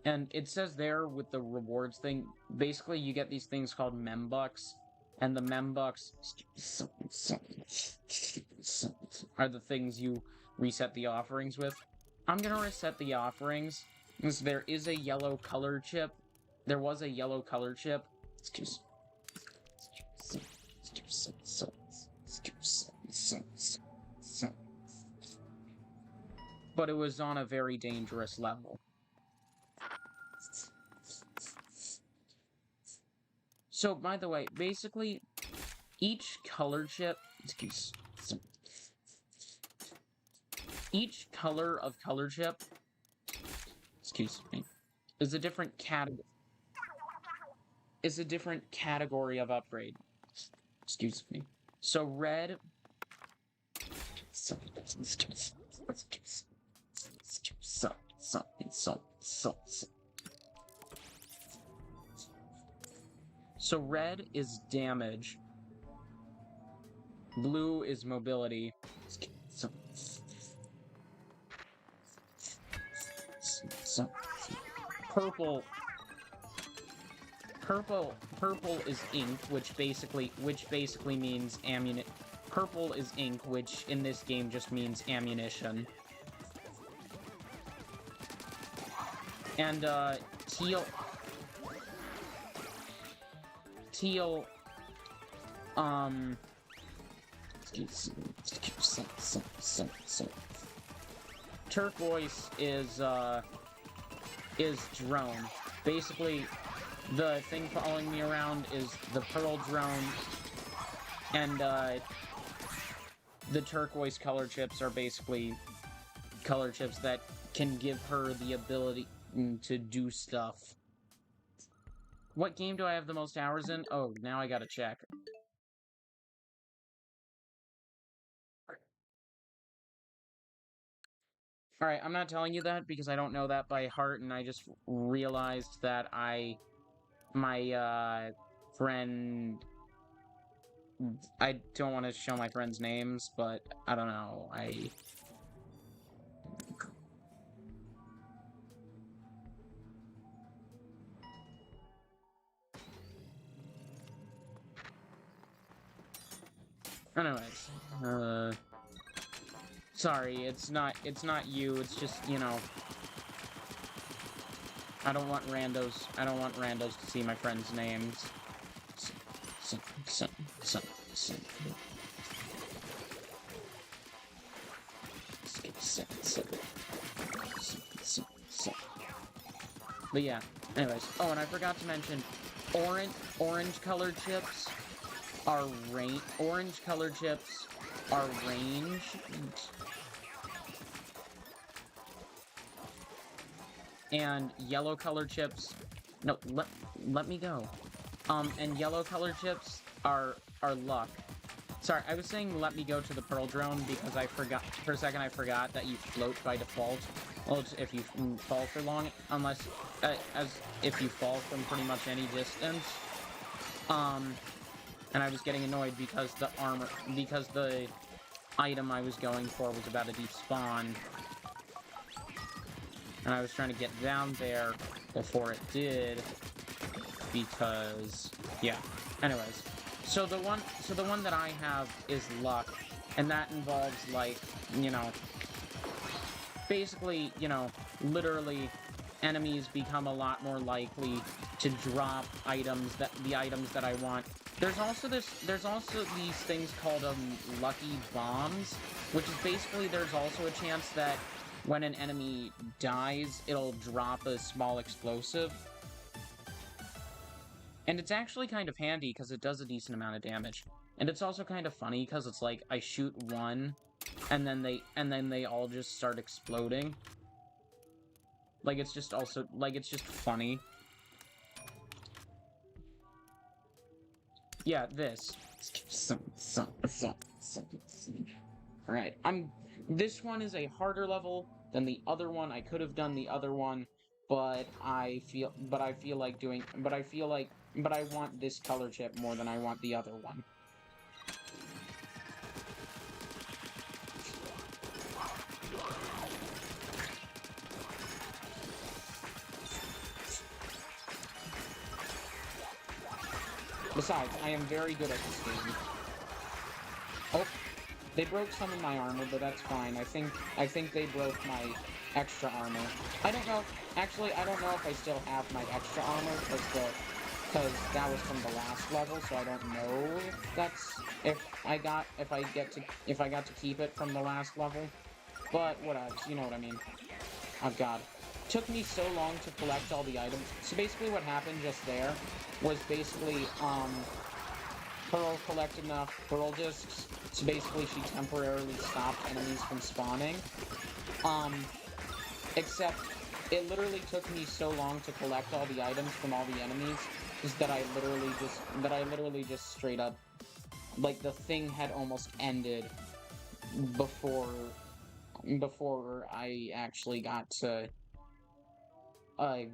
And it says there with the rewards thing, basically you get these things called membucks, and the membucks are the things you reset the offerings with. I'm gonna reset the offerings, because there is a yellow color chip. There was a yellow color chip. but it was on a very dangerous level. So, by the way, basically, each color chip... Each color of color chip... Excuse me. Is a different category of upgrade. Excuse me. So, red... So red is damage. Blue is mobility. Purple is ink, which basically means ammunition. Purple is ink, which in this game just means ammunition. And teal, turquoise is drone. Basically, the thing following me around is the pearl drone, and the turquoise color chips are basically color chips that can give her the ability to do stuff. What game do I have the most hours in? Oh, now I gotta check. Alright, I'm not telling you that because I don't know that by heart, and I just realized that my friend... I don't want to show my friends' names, but I don't know, Anyways, sorry, it's not you, it's just, you know, I don't want randos to see my friends' names. But yeah, anyways. Oh, and I forgot to mention, orange colored chips are ranged. And yellow colored chips... No, let me go. And yellow colored chips are luck. Sorry, I was saying let me go to the pearl drone because I forgot, for a second I forgot that you float by default. Well, it's if you fall for long, unless, if you fall from pretty much any distance. And I was getting annoyed because the item I was going for was about a deep spawn. And I was trying to get down there before it did, because, yeah. Anyways, so the one that I have is luck, and that involves, like, you know, basically, you know, literally, enemies become a lot more likely to drop the items that I want. There's also these things called, lucky bombs, which is basically there's also a chance that when an enemy dies, it'll drop a small explosive. And it's actually kind of handy, because it does a decent amount of damage. And it's also kind of funny, because it's like, I shoot one, and then they all just start exploding. Like, it's just funny. Yeah, this. Alright, this one is a harder level than the other one. I could have done the other one, but I want this color chip more than I want the other one. Besides, I am very good at this game. Oh, they broke some of my armor, but that's fine. I think they broke my extra armor. I don't know. Actually, I don't know if I still have my extra armor, because that was from the last level, so I don't know if I got to keep it from the last level. But whatever, you know what I mean. Oh god. Took me so long to collect all the items. So basically what happened just there was basically, Pearl collected enough Pearl Discs, so basically she temporarily stopped enemies from spawning. Except it literally took me so long to collect all the items from all the enemies, is that I literally just straight up, like, the thing had almost ended before I actually got to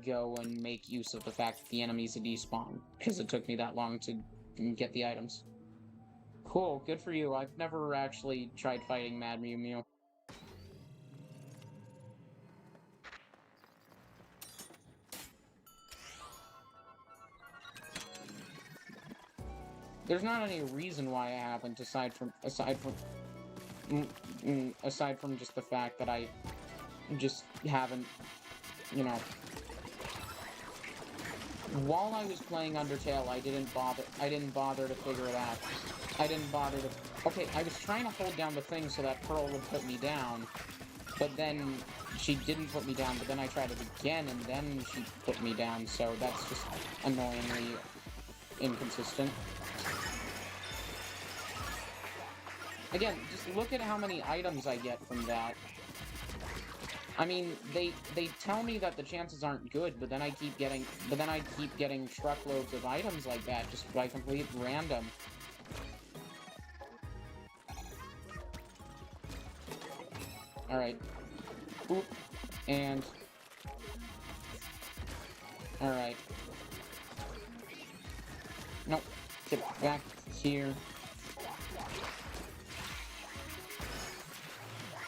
go and make use of the fact that the enemies had despawned, because it took me that long to get the items. Cool, good for you. I've never actually tried fighting Mad Mew Mew. There's not any reason why I haven't, aside from just the fact that I just haven't, you know. While I was playing Undertale, I didn't bother to figure it out. Okay, I was trying to hold down the thing so that Pearl would put me down, but then she didn't put me down, but then I tried it again, and then she put me down, so that's just annoyingly inconsistent. Again, just look at how many items I get from that. I mean, they tell me that the chances aren't good, but then I keep getting truckloads of items like that just by complete random. Alright. Oop. And... Alright. Nope. Get back here.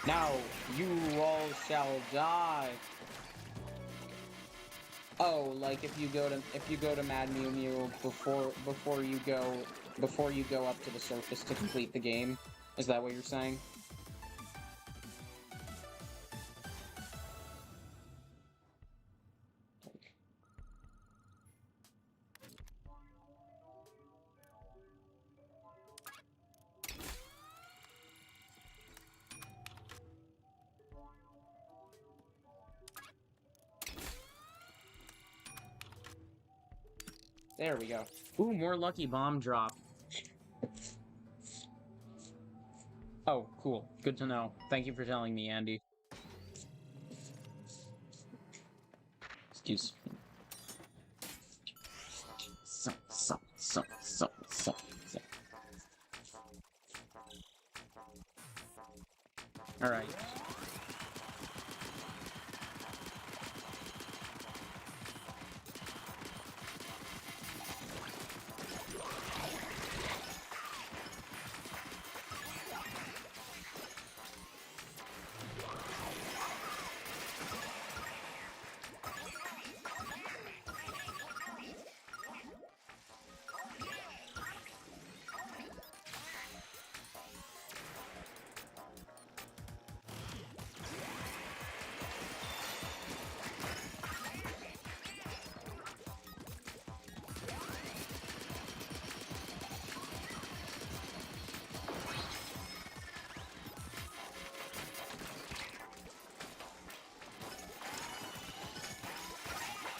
Now, you all shall die. Oh, like if you go to Mad Mew Mew before you go up to the surface to complete the game. Is that what you're saying? There we go. Ooh, more lucky bomb drop. Oh, cool. Good to know. Thank you for telling me, Andy. Excuse me. Alright.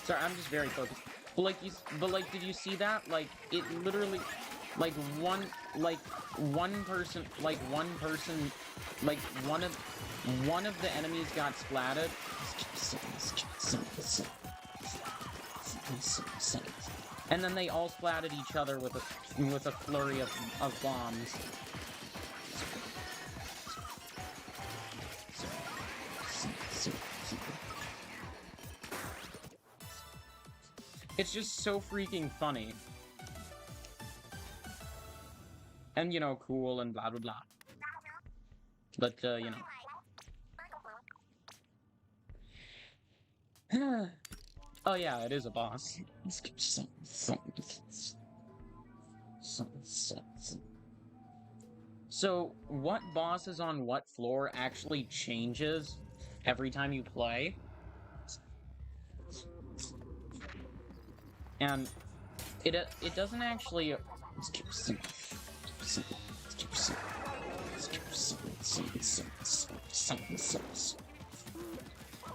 Sorry, I'm just very focused. But like, did you see that? Like, it literally, like one person, like one of the enemies got splatted. And then they all splatted each other with a flurry of bombs. It's just so freaking funny. And, you know, cool and blah, blah, blah. But, you know. Oh, yeah, it is a boss. So, what boss is on what floor actually changes every time you play? And it doesn't actually...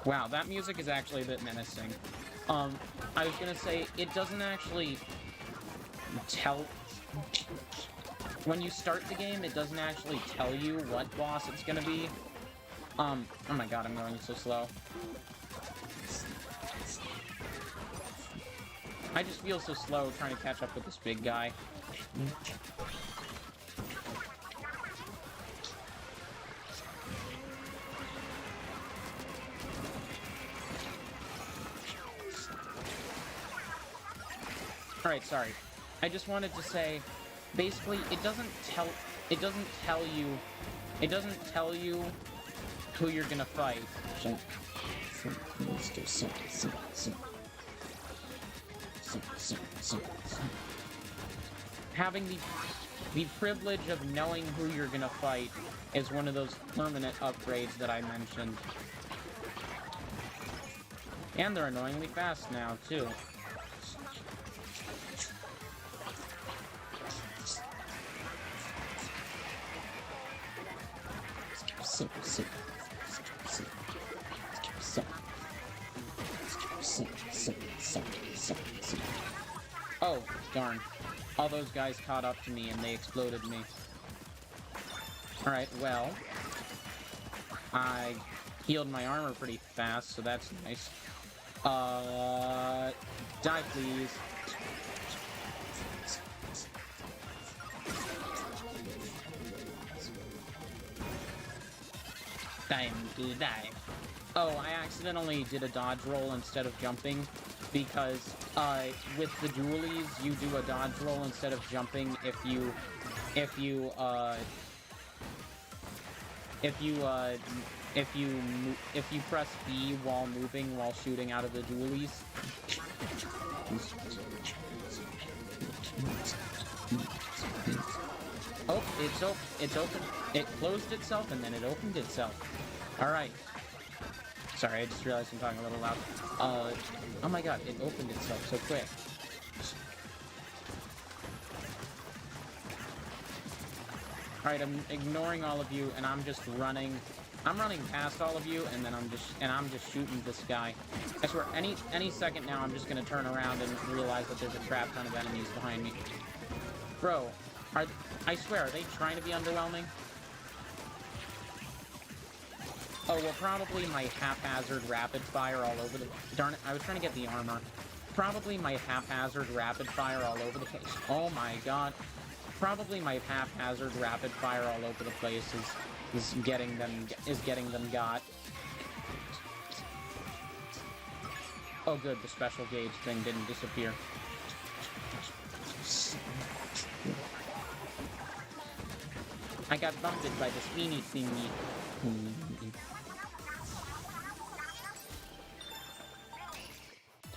Wow, that music is actually a bit menacing. I was gonna say, it doesn't actually tell... When you start the game, it doesn't actually tell you what boss it's gonna be. Oh my god, I'm going so slow. I just feel so slow trying to catch up with this big guy. Alright, sorry. I just wanted to say, basically, it doesn't tell you who you're gonna fight. Having the privilege of knowing who you're gonna fight is one of those permanent upgrades that I mentioned. And they're annoyingly fast now, too. Oh, darn. All those guys caught up to me and they exploded me. Alright, well. I healed my armor pretty fast, so that's nice. Die, please. Time to die. Oh, I accidentally did a dodge roll instead of jumping, because with the dualies, you do a dodge roll instead of jumping if you press B while moving while shooting out of the dualies. Oh, it's open. It closed itself and then it opened itself. Alright. Sorry, I just realized I'm talking a little loud. Oh my god, it opened itself so quick. Alright, I'm ignoring all of you and I'm just running. I'm running past all of you and then I'm just shooting this guy. I swear, any second now I'm just gonna turn around and realize that there's a crap ton of enemies behind me. Bro, I swear, are they trying to be underwhelming? Oh, well, probably my haphazard rapid fire all over the... Darn it, I was trying to get the armor. Probably my haphazard rapid fire all over the place. Oh my god. Probably my haphazard rapid fire all over the place is getting them got. Oh good, the special gauge thing didn't disappear. I got bumped by the Sweeney thingy.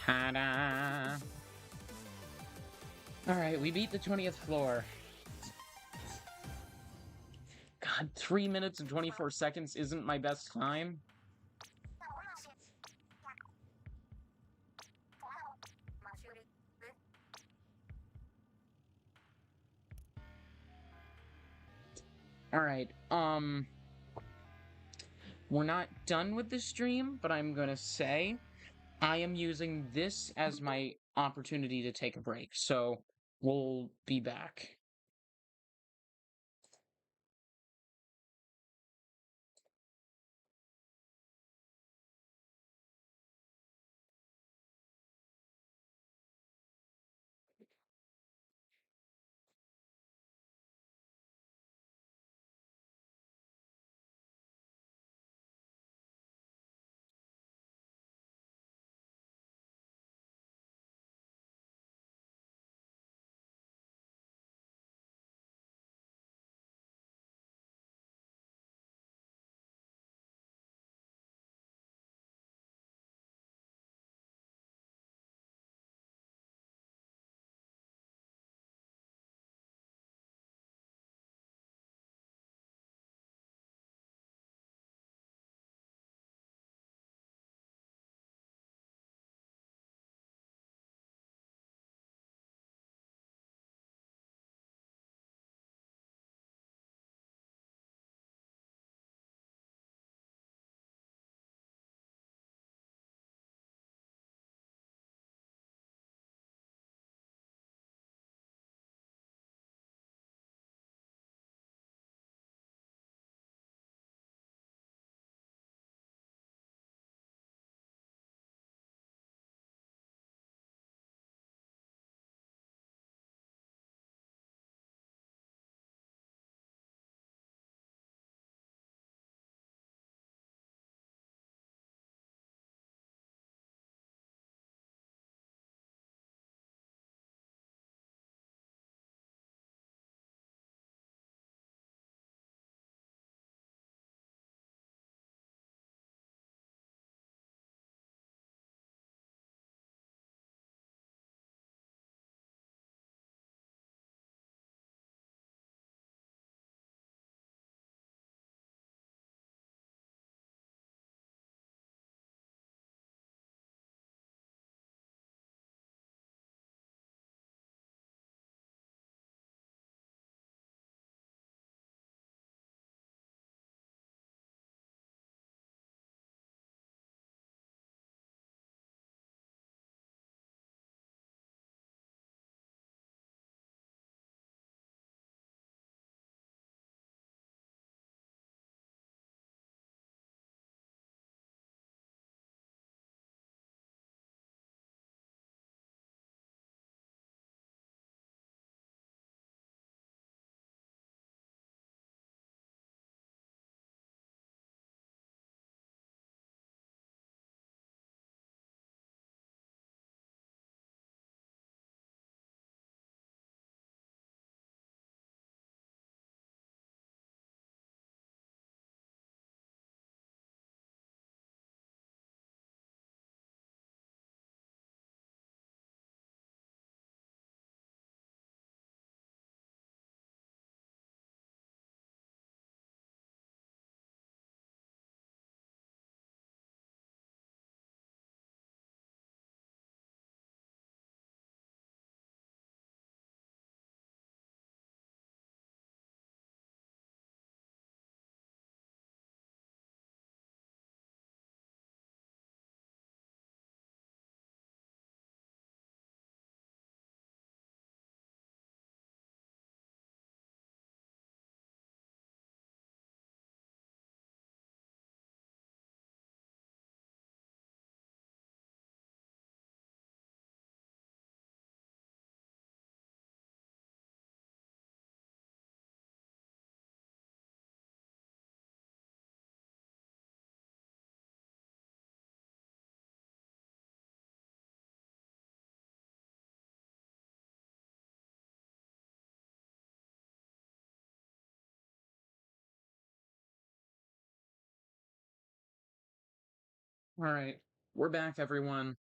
Ta-da! Alright, we beat the 20th floor. God, 3 minutes and 24 seconds isn't my best time? Alright, we're not done with the stream, but I'm gonna say I am using this as my opportunity to take a break, so we'll be back. Alright, we're back, everyone.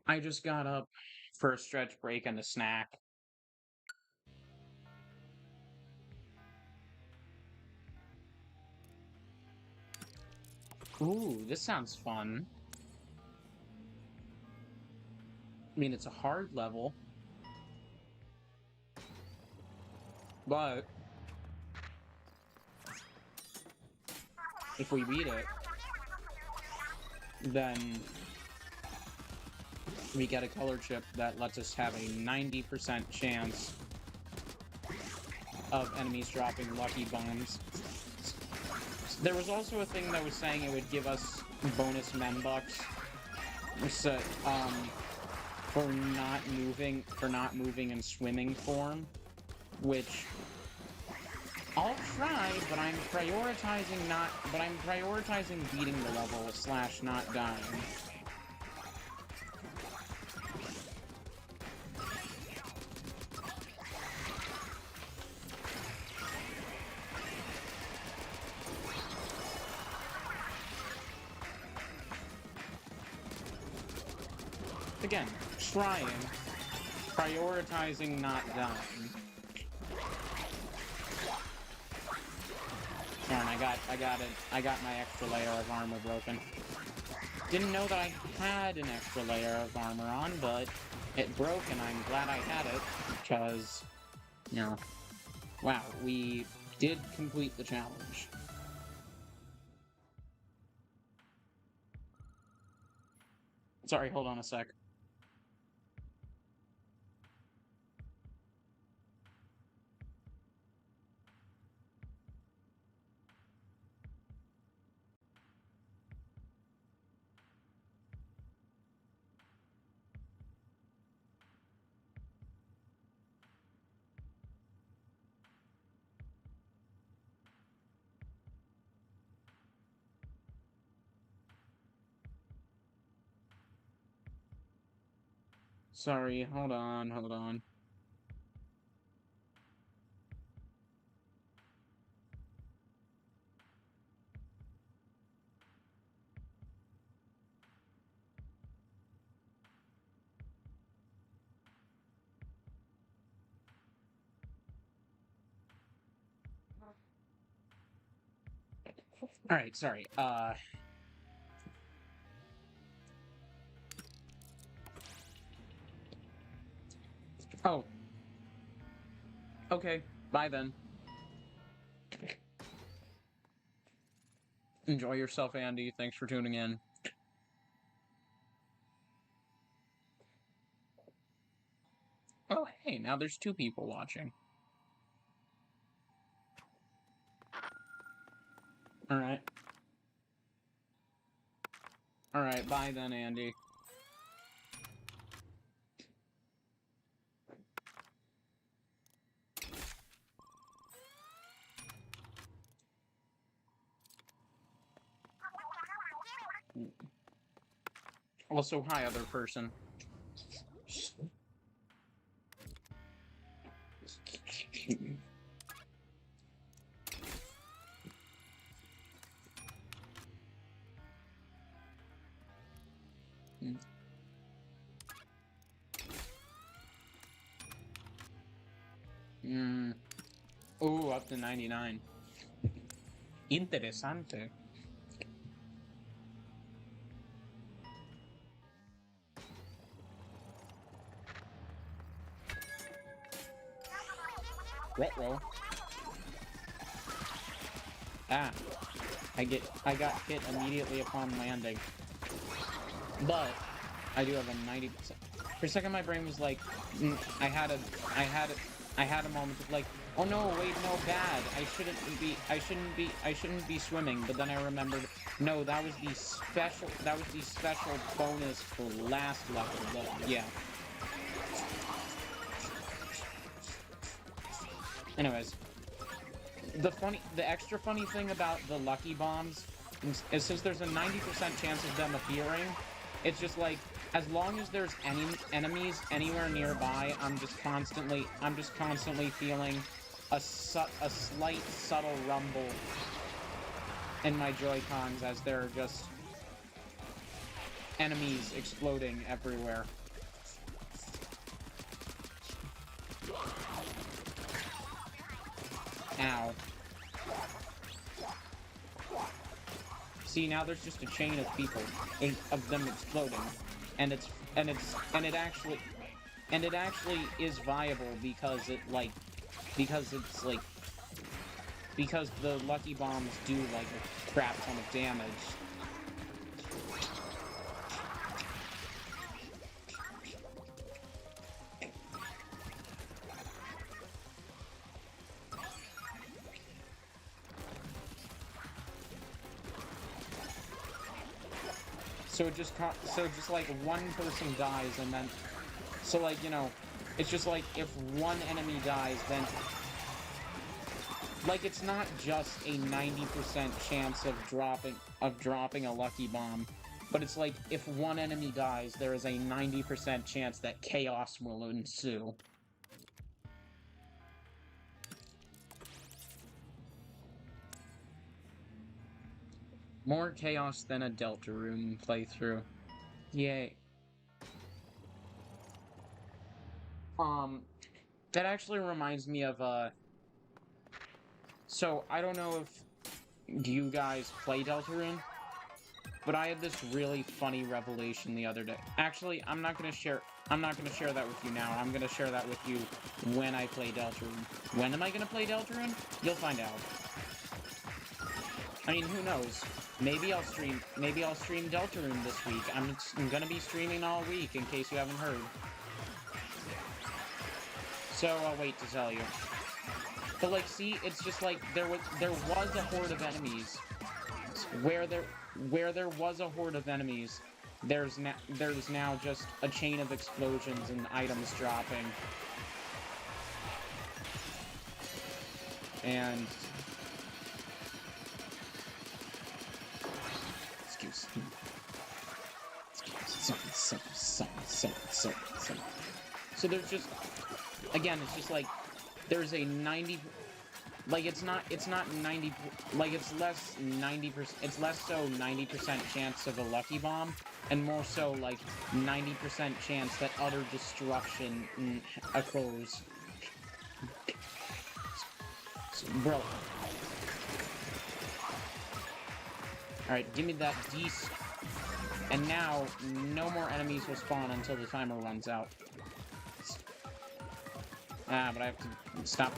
I just got up for a stretch break and a snack. Ooh, this sounds fun. I mean, it's a hard level. But if we beat it, then we get a color chip that lets us have a 90% chance of enemies dropping lucky bombs. There was also a thing that was saying it would give us bonus membucks so, for not moving in swimming form, which I'll try, but I'm prioritizing beating the level / not dying. Again, trying, prioritizing not dying. Darn, I got my extra layer of armor broken. Didn't know that I had an extra layer of armor on, but it broke and I'm glad I had it, because, you know, wow, we did complete the challenge. Sorry, hold on a sec. Sorry, hold on. Alright, sorry, oh. Okay, bye then. Enjoy yourself, Andy. Thanks for tuning in. Oh, hey, now there's 2 people watching. Alright. Alright, bye then, Andy. Also, hi, other person. Oh, up to 99. Interesante. Retro. Ah. I got hit immediately upon landing. But I do have a 90%. For a second my brain was like, I had a moment of like, oh no, wait, no, bad. I shouldn't be swimming. But then I remembered, no, that was the special bonus for last level. But yeah. Anyways, the extra funny thing about the lucky bombs is since there's a 90% chance of them appearing, it's just like, as long as there's any enemies anywhere nearby, I'm just constantly feeling a slight subtle rumble in my Joy-Cons as they're just enemies exploding everywhere. Ow. See, now there's just a chain of people, of them exploding, and it actually is viable because because the lucky bombs do like a crap ton of damage. So just like one person dies and then, so like, you know, it's just like if one enemy dies, then like it's not just a 90% chance of dropping a lucky bomb, but it's like if one enemy dies, there is a 90% chance that chaos will ensue. More chaos than a Deltarune playthrough. Yay. That actually reminds me of, so, I don't know if you guys play Deltarune, but I had this really funny revelation the other day. Actually, I'm not gonna share that with you now. I'm gonna share that with you when I play Deltarune. When am I gonna play Deltarune? You'll find out. I mean, who knows? Maybe I'll stream Deltarune this week. I'm gonna be streaming all week, in case you haven't heard. So I'll wait to tell you. But like, see, it's just like there was a horde of enemies. Where there was a horde of enemies, there's now just a chain of explosions and items dropping. And so there's just, again, it's just like, there's a 90, like, it's not 90, like, it's less 90%, it's less so 90% chance of a lucky bomb, and more so, like, 90% chance that utter destruction occurs. Bro. Alright, give me that beast. And now, no more enemies will spawn until the timer runs out. Ah, but I have to stop.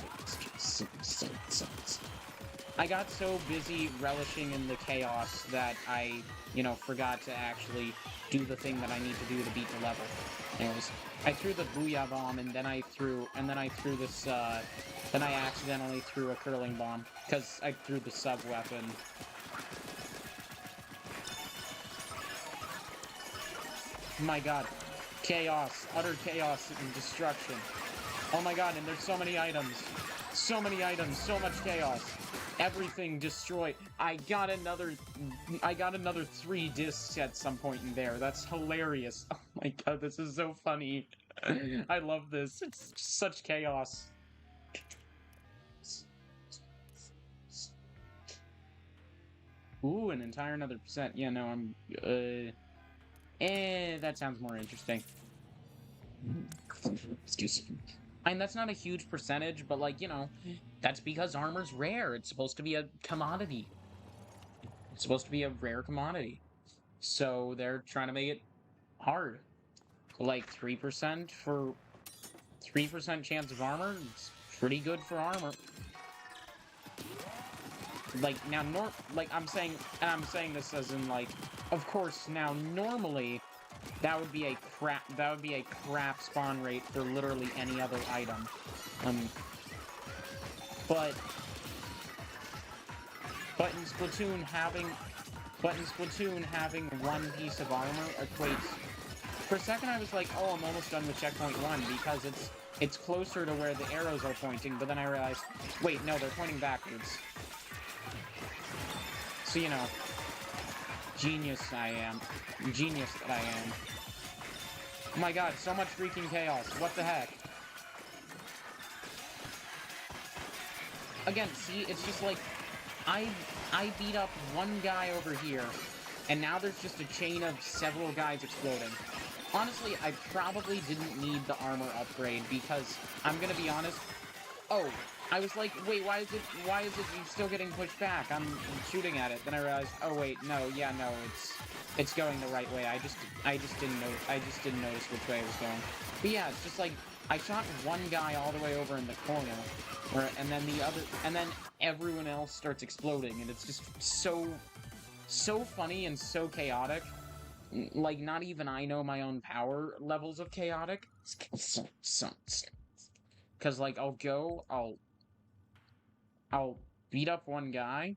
I got so busy relishing in the chaos that I, you know, forgot to actually do the thing that I need to do to beat the level. Anyways, I threw the Booyah Bomb, and then I threw this, then I accidentally threw a curling bomb, because I threw the sub-weapon. My god. Chaos. Utter chaos and destruction. Oh my god, and there's so many items. So many items, so much chaos. Everything destroyed. I got another 3 discs at some point in there. That's hilarious. Oh my god, this is so funny. I love this. It's such chaos. Ooh, an entire another percent. Yeah, no, I'm, that sounds more interesting. Excuse me. I mean, that's not a huge percentage, but, like, you know, that's because armor's rare. It's supposed to be a commodity. It's supposed to be a rare commodity. So they're trying to make it hard. Like, 3% for... 3% chance of armor? It's pretty good for armor. Like, now, I'm saying this as in, like, of course, now, normally... That would be a crap spawn rate for literally any other item. But in Splatoon having one piece of armor equates. For a second I was like, oh, I'm almost done with checkpoint 1 because it's closer to where the arrows are pointing, but then I realized, wait, no, they're pointing backwards. So, you know, genius that I am. Oh my god, so much freaking chaos. What the heck? Again, see, it's just like, I beat up one guy over here, and now there's just a chain of several guys exploding. Honestly, I probably didn't need the armor upgrade, because, I'm gonna be honest, oh, I was like, wait, why is it still getting pushed back? I'm shooting at it. Then I realized, oh wait, no, it's going the right way. I just didn't notice which way it was going. But yeah, it's just like, I shot one guy all the way over in the corner, and then everyone else starts exploding, and it's just so funny and so chaotic. Like, not even I know my own power levels of chaotic. Because, like, I'll beat up one guy,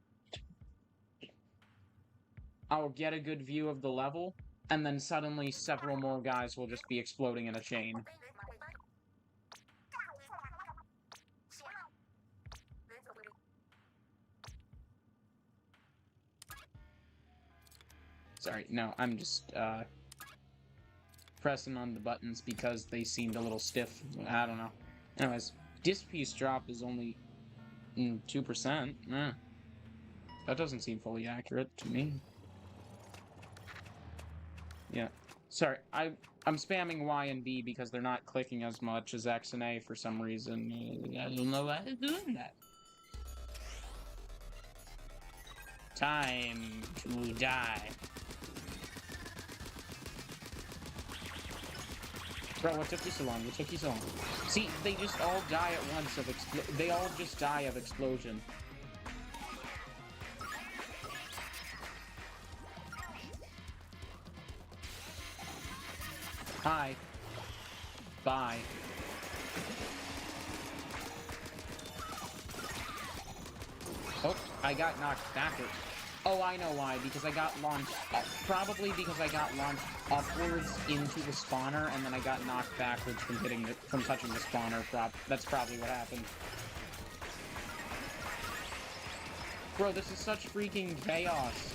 I'll get a good view of the level, and then suddenly several more guys will just be exploding in a chain. Sorry, no, I'm just, pressing on the buttons because they seemed a little stiff. I don't know. Anyways, disc piece drop is only 2%. That doesn't seem fully accurate to me. Yeah. Sorry, I'm spamming Y and B because they're not clicking as much as X and A for some reason. I don't know why they're doing that. Time to die. Bro, what took you so long? What took you so long? See, they just all die at once of they all just die of explosion. Hi. Bye. Oh, I got knocked backwards. Oh, I know why. Because I got launched... probably because I got launched upwards into the spawner, and then I got knocked backwards from touching the spawner. That's probably what happened. Bro, this is such freaking chaos.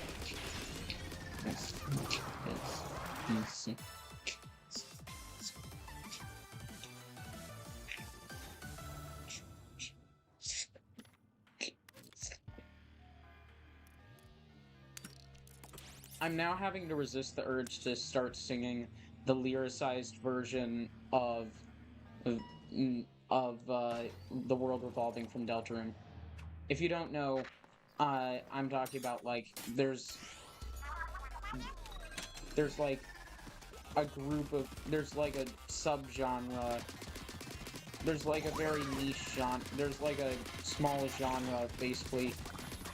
I'm now having to resist the urge to start singing the lyricized version of The World Revolving from Deltarune. If you don't know, I'm talking about, like, there's like a group of, there's like a subgenre, there's like a very niche genre, there's like a small genre of basically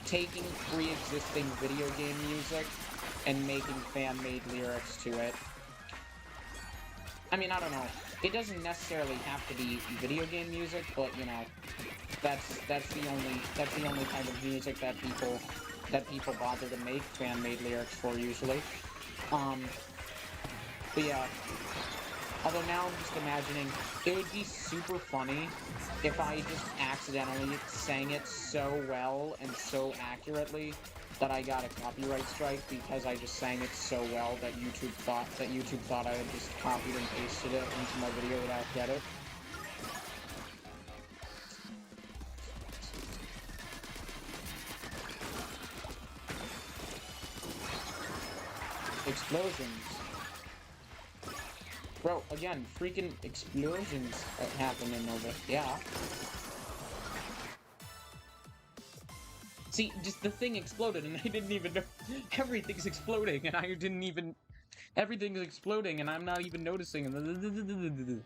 taking pre-existing video game music and making fan-made lyrics to it. I mean, I don't know. It doesn't necessarily have to be video game music, but you know, that's the only kind of music that people bother to make fan-made lyrics for usually. But yeah. Although now I'm just imagining it would be super funny if I just accidentally sang it so well and so accurately that I got a copyright strike because I just sang it so well that YouTube thought I had just copied and pasted it into my video without credit. Explosions. Bro, again, freaking explosions happen in Nova. Yeah. See, just the thing exploded and I didn't even know. Everything's exploding and I didn't even... Everything's exploding and I'm not even noticing.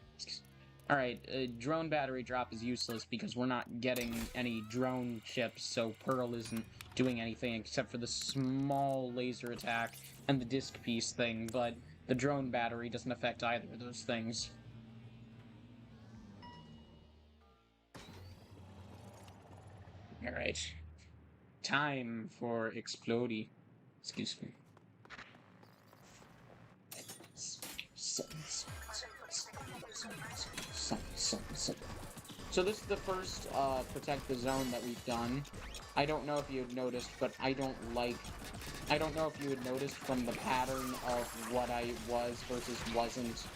Alright, drone battery drop is useless because we're not getting any drone chips, so Pearl isn't doing anything except for the small laser attack and the disc piece thing, but the drone battery doesn't affect either of those things. Alright. Time for Explodey. Excuse me. So this is the first Protect the Zone that we've done. I don't know if you had noticed, but I don't know if you had noticed from the pattern of what I was versus wasn't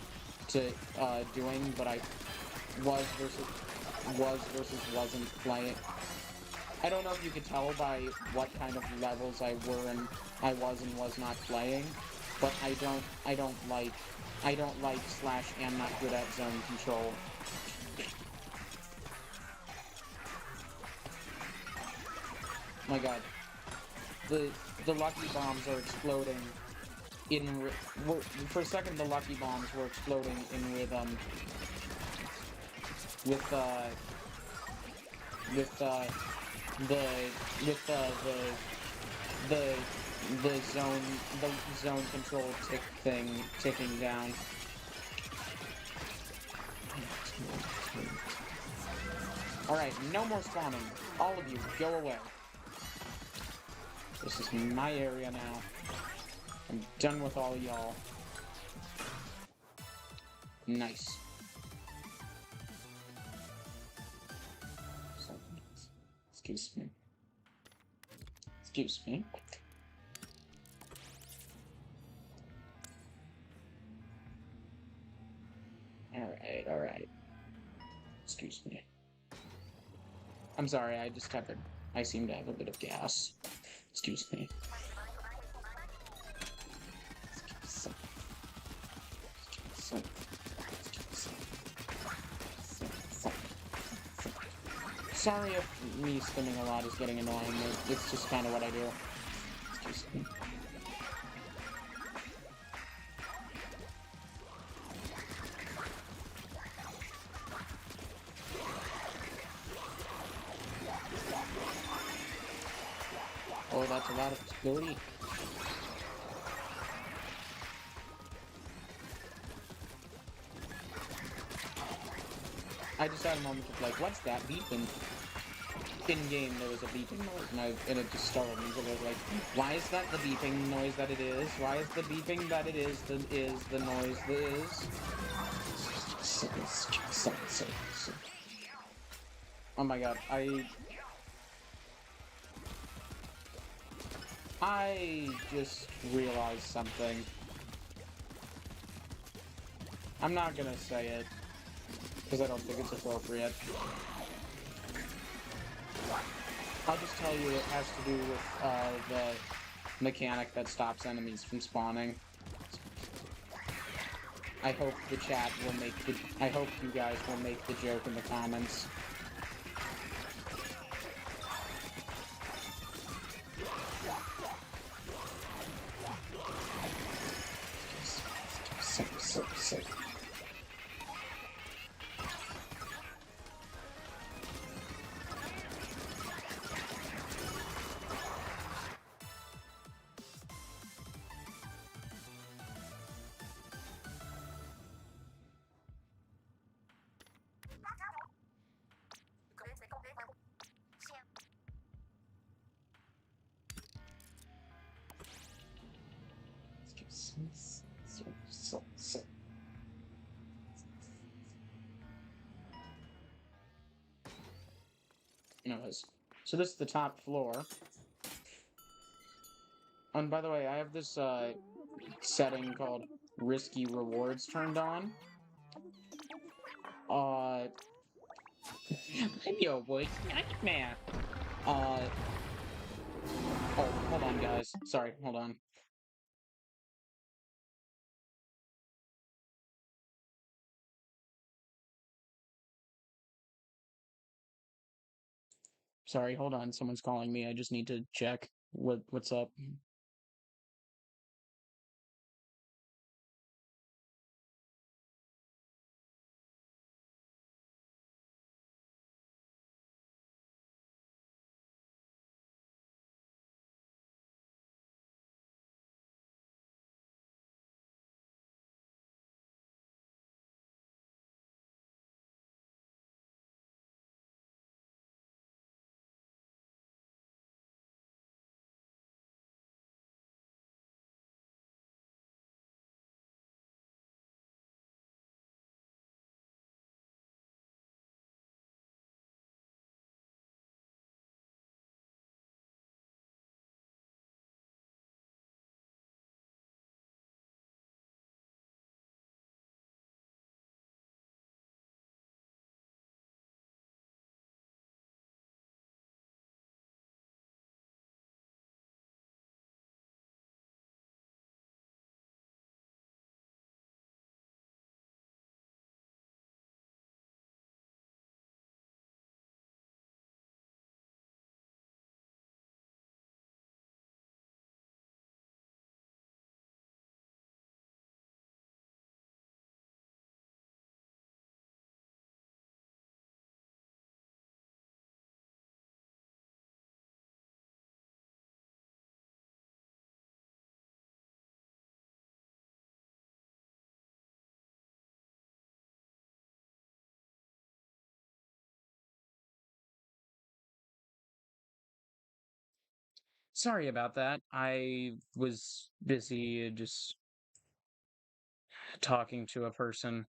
doing, but I was versus wasn't playing. I don't know if you could tell by what kind of levels I was and was not playing, but I don't like slash am not good at zone control. My god. The lucky bombs are exploding for a second the lucky bombs were exploding in rhythm with with the zone control ticking down. Alright, no more spawning. All of you, go away. This is my area now. I'm done with all y'all. Nice. Excuse me. Excuse me. Alright. Excuse me. I'm sorry, I seem to have a bit of gas. Excuse me. Sorry if me spinning a lot is getting annoying, it's just kind of what I do. Excuse me. Oh, that's a lot of booty. I just had a moment of like, what's that beeping? In-game there was a beeping noise, and it just startled me, because I was like, why is that the beeping noise that it is? Why is the beeping that it is the noise that is? Oh my god, I just realized something. I'm not gonna say it, because I don't think it's appropriate. I'll just tell you it has to do with the mechanic that stops enemies from spawning. I hope the chat will I hope you guys will make the joke in the comments. So. Anyways, so this is the top floor. And by the way, I have this setting called Risky Rewards turned on. I'm your worst nightmare. Oh, hold on, guys. Sorry, hold on. Sorry, hold on. Someone's calling me. I just need to check what's up. Sorry about that. I was busy just talking to a person.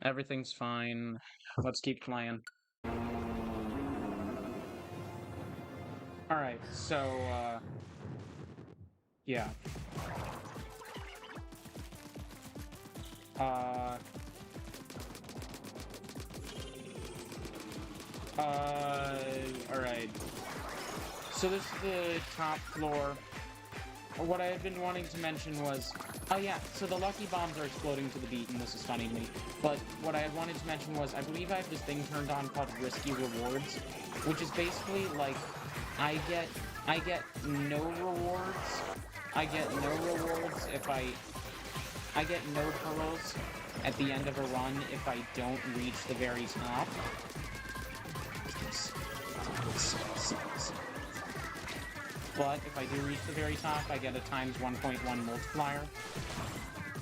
Everything's fine. Let's keep playing. Alright, so, yeah. Uh... Alright. So this is the top floor. What I had been wanting to mention was... Oh yeah, so the lucky bombs are exploding to the beat, and this is funny to me. But what I had wanted to mention was, I believe I have this thing turned on called Risky Rewards, which is basically, like, I get no rewards. I get no rewards if I get no pearls at the end of a run if I don't reach the very top. But if I do reach the very top, I get a times 1.1 multiplier.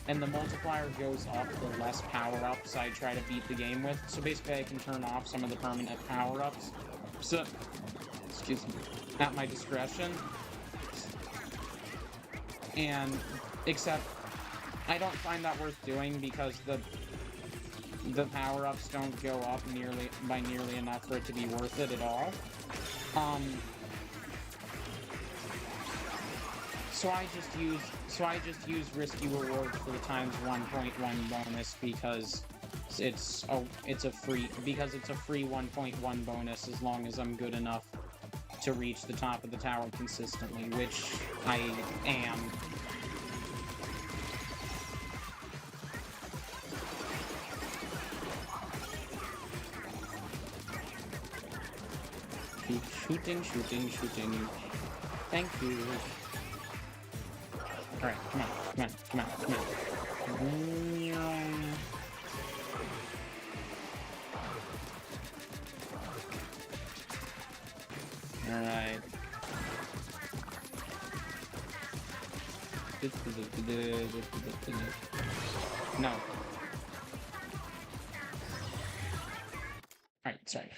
And the multiplier goes up the less power-ups I try to beat the game with. So basically I can turn off some of the permanent power-ups. So, excuse me, at my discretion. And, except, I don't find that worth doing because the power-ups don't go up by nearly enough for it to be worth it at all. So I just use Risky Rewards for the times 1.1 bonus because it's a free 1.1 bonus as long as I'm good enough to reach the top of the tower consistently, which I am. Shooting. Thank you. Alright, come on. Alright. No. Alright, sorry.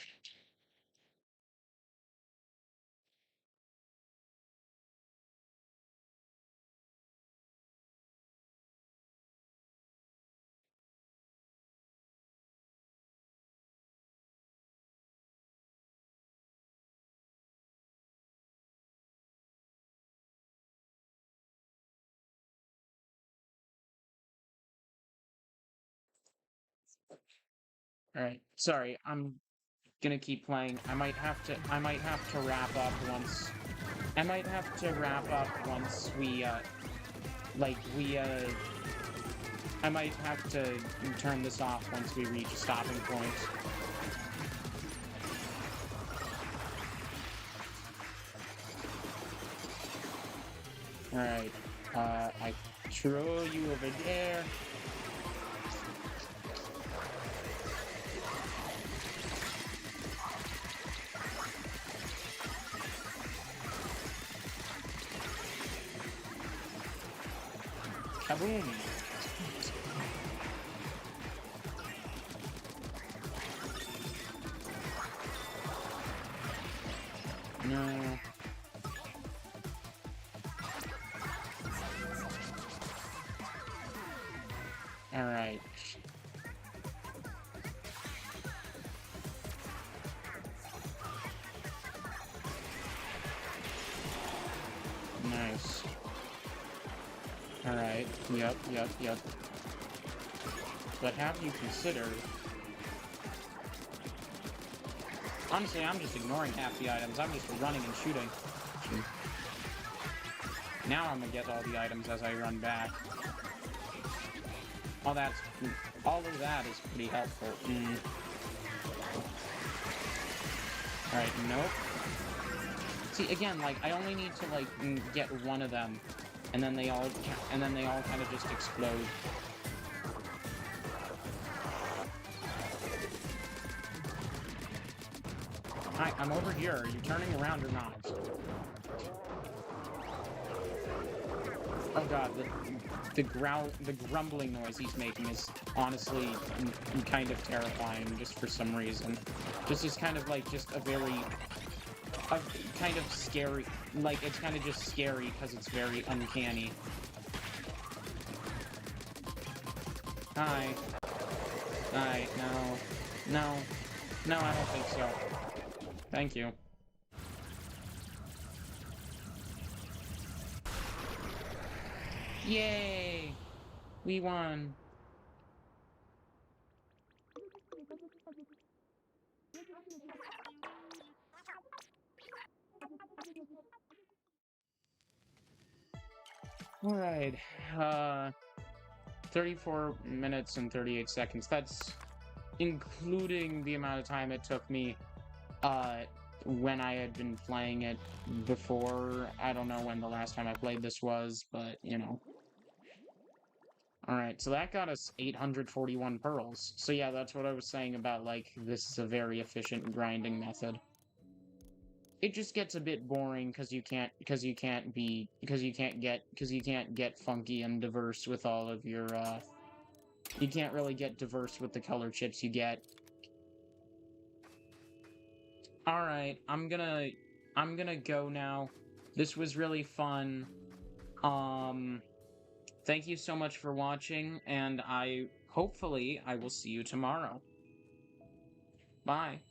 Alright, sorry, I'm gonna keep playing. I might have to wrap up once. I might have to wrap up once we, I might have to turn this off once we reach a stopping point. Alright, I throw you over there. Kaboom! No. Alright. Nice. Alright, yep. But have you considered... Honestly, I'm just ignoring half the items. I'm just running and shooting. Now I'm gonna get all the items as I run back. All of that is pretty helpful. Alright, nope. See, again, like, I only need to, like, get one of them. And then they all kind of just explode. Hi, I'm over here. Are you turning around or not? Oh god, the grumbling noise he's making is honestly kind of terrifying, just for some reason. This is kind of like just a very kind of scary. Like, it's kind of just scary because it's very uncanny. Hi. Hi, no. No. No, I don't think so. Thank you. Yay! We won. Alright, 34 minutes and 38 seconds. That's including the amount of time it took me, when I had been playing it before. I don't know when the last time I played this was, but, you know. Alright, so that got us 841 pearls. So yeah, that's what I was saying about, like, this is a very efficient grinding method. It just gets a bit boring because you can't get funky and diverse with all of your you can't really get diverse with the color chips you get. Alright, I'm gonna go now. This was really fun. Thank you so much for watching, and hopefully I will see you tomorrow. Bye.